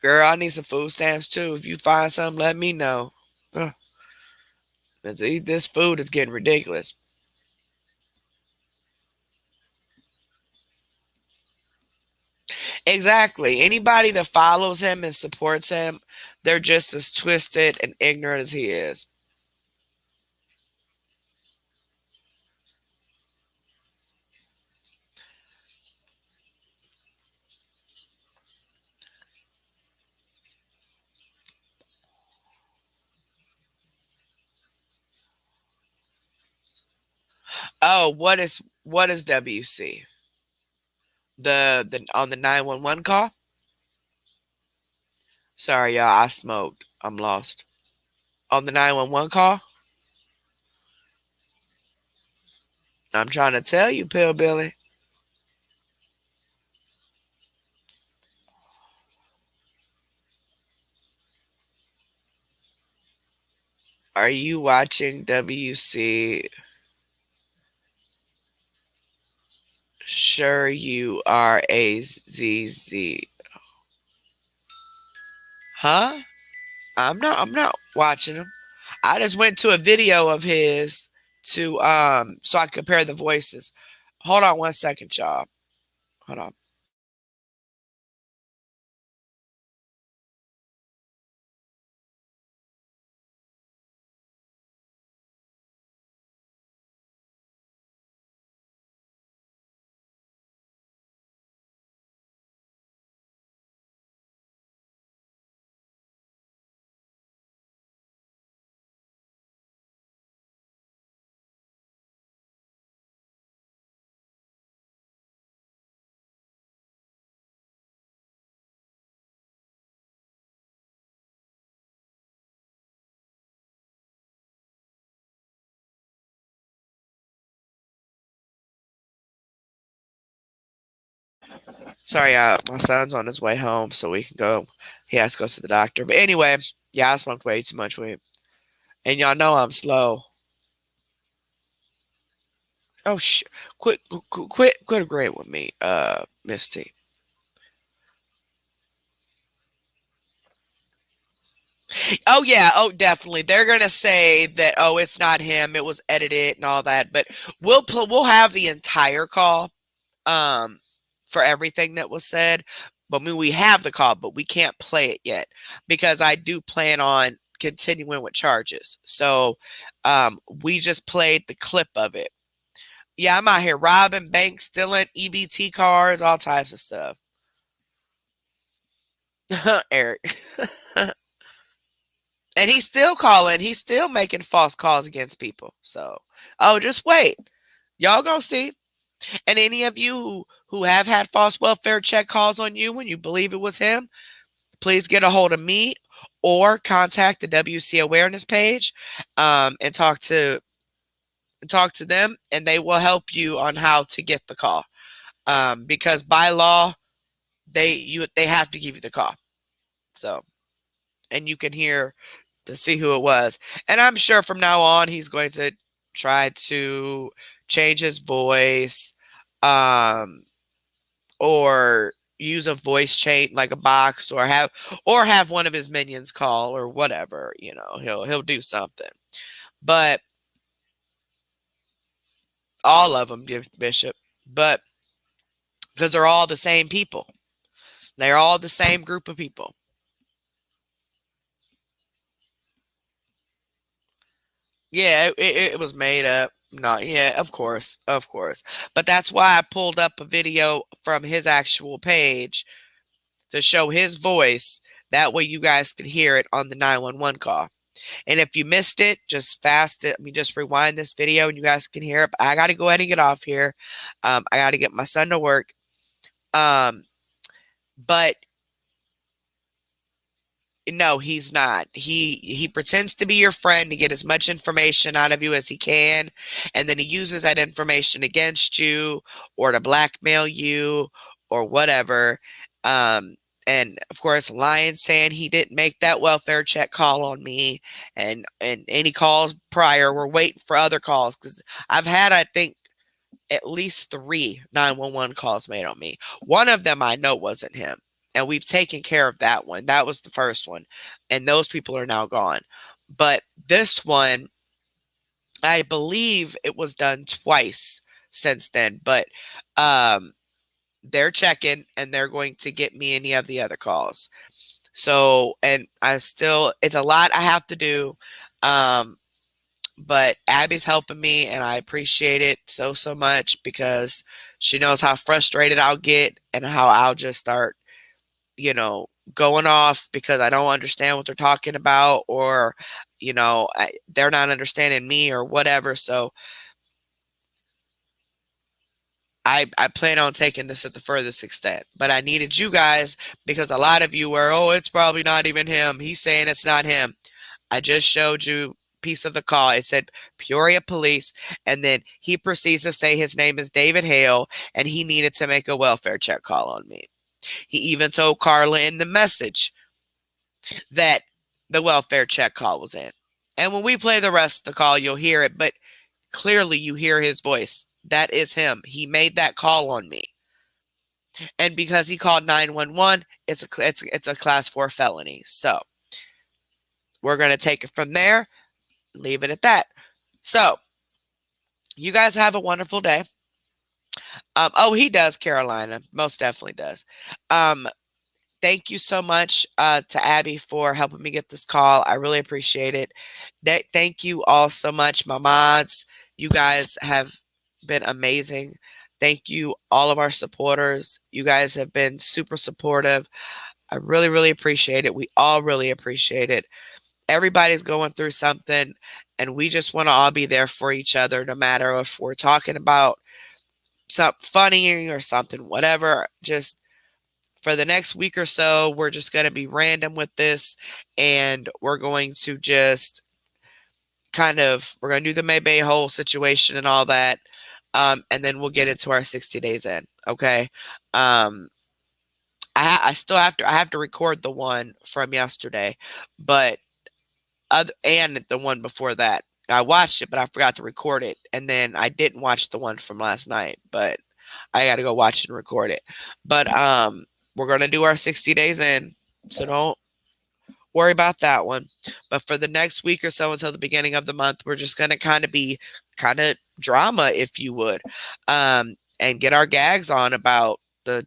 Girl, I need some food stamps too. If you find some, let me know. Ugh, this food is getting ridiculous. Exactly. Anybody that follows him and supports him, they're just as twisted and ignorant as he is. Oh, what is WC? The on the 911 call. Sorry, y'all. I smoked. I'm lost. On the 911 call. I'm trying to tell you, Pillbilly. Are you watching WC? Sure, you are a ZZ. Huh? I'm not watching him. I just went to a video of his to so I can compare the voices. Hold on 1 second, y'all. Hold on. Sorry, my son's on his way home, so we can go. He has to go to the doctor. But anyway, yeah, I smoked way too much weed, and y'all know I'm slow. Oh quit agreeing with me, Miss T. Oh yeah, oh definitely. They're gonna say that it's not him, it was edited and all that. But we'll have the entire call, um, for everything that was said. But I mean, we have the call, but we can't play it yet because I do plan on continuing with charges. So, we just played the clip of it. Yeah, I'm out here robbing banks, stealing EBT cards, all types of stuff. Eric. And he's still calling. He's still making false calls against people. So, oh, just wait. Y'all gonna see. And any of you who have had false welfare check calls on you when you believe it was him, please get a hold of me or contact the WC awareness page, and talk to them, and they will help you on how to get the call. Because by law, they have to give you the call. So, and you can hear to see who it was. And I'm sure from now on he's going to try to change his voice, um, or use a voice chain like a box, or have one of his minions call or whatever. He'll do something. But all of them, Bishop. But because they're all the same people, they're all the same group of people. Yeah, it was made up. No, yeah, of course. But that's why I pulled up a video from his actual page to show his voice. That way you guys could hear it on the 911 call. And if you missed it, just fast it. I mean, just rewind this video and you guys can hear it. But I got to go ahead and get off here. I got to get my son to work. Um, but No, he's not. He pretends to be your friend to get as much information out of you as he can, and then he uses that information against you or to blackmail you or whatever. Um, and of course, lying, saying he didn't make that welfare check call on me, and any calls prior were waiting for other calls because I've had, I think, at least 3 911 calls made on me. One of them I know wasn't him. And we've taken care of that one. That was the first one. And those people are now gone. But this one, I believe it was done twice since then. But um, they're checking and they're going to get me any of the other calls. So, and it's a lot I have to do. Um, but Abby's helping me and I appreciate it so much because she knows how frustrated I'll get and how I'll just start, going off because I don't understand what they're talking about, or they're not understanding me or whatever. So I plan on taking this at the furthest extent, but I needed you guys because a lot of you were, oh, it's probably not even him. He's saying it's not him. I just showed you piece of the call. It said Peoria Police, and then he proceeds to say his name is David Hale, and he needed to make a welfare check call on me. He even told Carla in the message that the welfare check call was in. And when we play the rest of the call, you'll hear it, but clearly you hear his voice. That is him. He made that call on me. And because he called 911, it's a class 4 felony. So we're going to take it from there, leave it at that. So you guys have a wonderful day. Oh, he does, Carolina. Most definitely does. Thank you so much to Abby for helping me get this call. I really appreciate it. Thank you all so much, my mods. You guys have been amazing. Thank you, all of our supporters. You guys have been super supportive. I really, really appreciate it. We all really appreciate it. Everybody's going through something, and we just want to all be there for each other, no matter if we're talking about something funny or something, whatever. Just for the next week or so, we're just going to be random with this, and we're going to just we're going to do the Maybay whole situation and all that, and then we'll get into our 60 days in, okay? I still have to record the one from yesterday, but and the one before that. I watched it, but I forgot to record it, and then I didn't watch the one from last night, but I got to go watch it and record it. But we're going to do our 60 days in, so don't worry about that one. But for the next week or so until the beginning of the month, we're just going to kind of drama, if you would, and get our gags on about the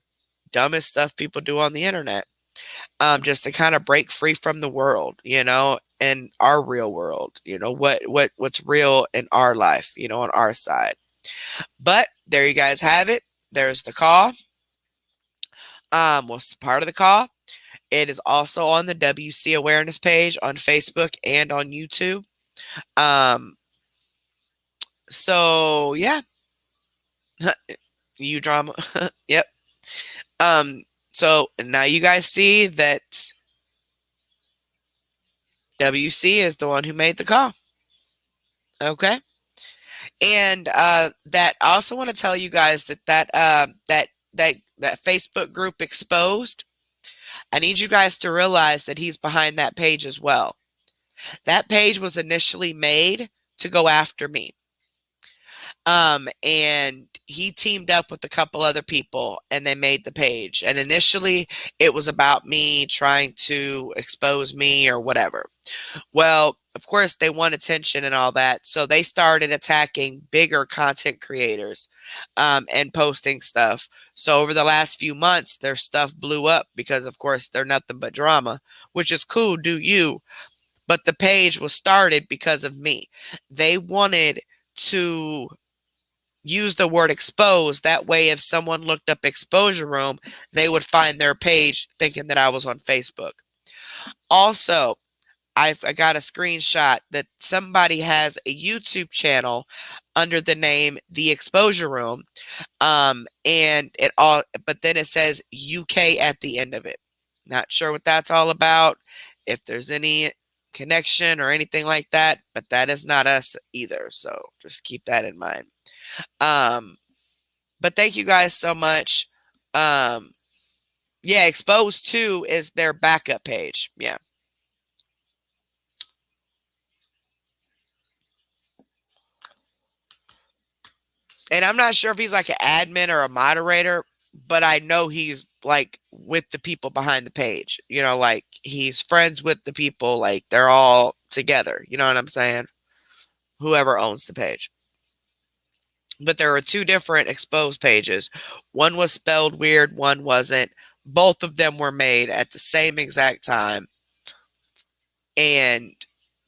dumbest stuff people do on the internet, just to kind of break free from the world, and our real world, what's real in our life, on our side. But there you guys have it. There's the call. What's part of the call? It is also on the WC Awareness page on Facebook and on YouTube. So yeah, you drama. Yep. So now you guys see that WC is the one who made the call. Okay. And that I also want to tell you guys that Facebook group Exposed, I need you guys to realize that he's behind that page as well. That page was initially made to go after me. And he teamed up with a couple other people, and they made the page. And initially it was about me trying to expose me or whatever. Well, of course they want attention and all that, so they started attacking bigger content creators, and posting stuff. So over the last few months, their stuff blew up because, of course, they're nothing but drama, which is cool, do you. But the page was started because of me. They wanted to use the word expose. That way, if someone looked up exposure room, they would find their page thinking that I was on Facebook. Also, I got a screenshot that somebody has a YouTube channel under the name The Exposure Room, and but then it says UK at the end of it. Not sure what that's all about, if there's any connection or anything like that, but that is not us either, so just keep that in mind. But thank you guys so much. Yeah, Exposed 2 is their backup page. Yeah. And I'm not sure if he's like an admin or a moderator, but I know he's like with the people behind the page. Like he's friends with the people, like they're all together. You know what I'm saying? Whoever owns the page. But there were two different exposed pages. One was spelled weird, one wasn't. Both of them were made at the same exact time. And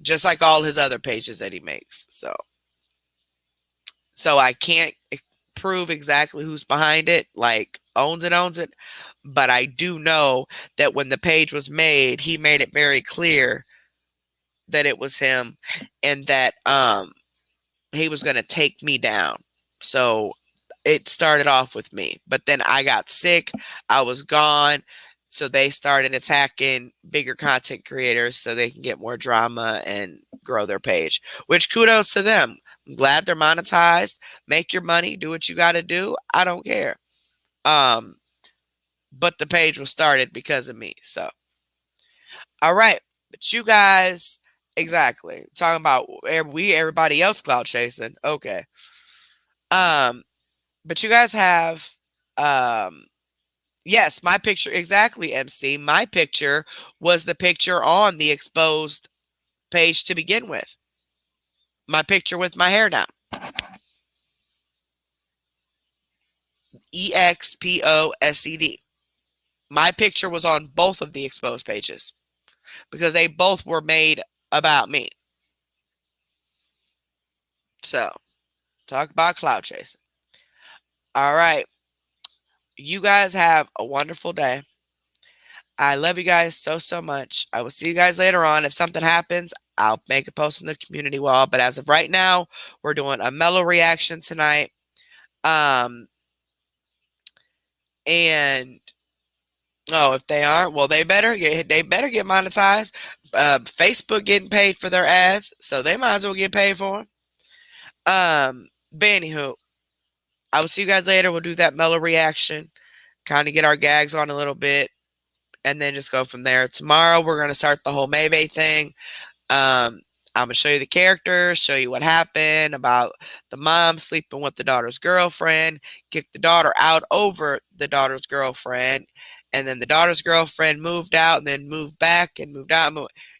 just like all his other pages that he makes. So I can't prove exactly who's behind it, like owns it. But I do know that when the page was made, he made it very clear that it was him, and that he was going to take me down. So it started off with me, but then I got sick. I was gone. So they started attacking bigger content creators so they can get more drama and grow their page, which kudos to them. I'm glad they're monetized. Make your money, do what you got to do. I don't care. Um, but the page was started because of me. So, all right. But you guys, exactly. Talking about everybody else cloud chasing. Okay. Um, but you guys have, um, yes, my picture, exactly, MC. My picture was the picture on the exposed page to begin with. My picture with my hair down. EXPOSED. My picture was on both of the exposed pages because they both were made about me. So, talk about cloud chasing. All right. You guys have a wonderful day. I love you guys so, so much. I will see you guys later on. If something happens, I'll make a post in the community wall. But as of right now, we're doing a mellow reaction tonight. And oh, if they aren't, well, they better get monetized. Facebook getting paid for their ads, so they might as well get paid for them. But anywho, I will see you guys later. We'll do that mellow reaction, kind of get our gags on a little bit, and then just go from there. Tomorrow, we're going to start the whole Maybe thing. I'm going to show you the characters, show you what happened about the mom sleeping with the daughter's girlfriend, kicked the daughter out over the daughter's girlfriend, and then the daughter's girlfriend moved out and then moved back and moved out.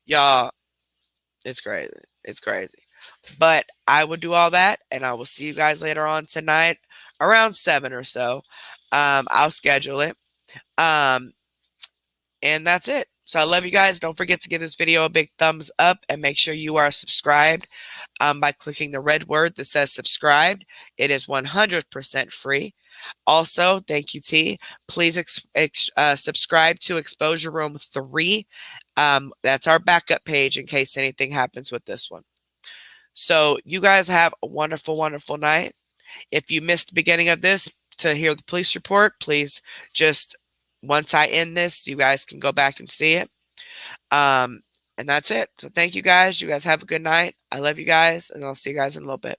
Y'all, it's crazy. It's crazy. But I will do all that, and I will see you guys later on tonight around 7 or so. I'll schedule it. And that's it. So I love you guys. Don't forget to give this video a big thumbs up and make sure you are subscribed by clicking the red word that says subscribed. It is 100% free. Also, thank you, T. Please subscribe to Exposure Room 3. That's our backup page in case anything happens with this one. So you guys have a wonderful, wonderful night. If you missed the beginning of this to hear the police report, please just, once I end this, you guys can go back and see it. And that's it. So thank you guys. You guys have a good night. I love you guys, and I'll see you guys in a little bit.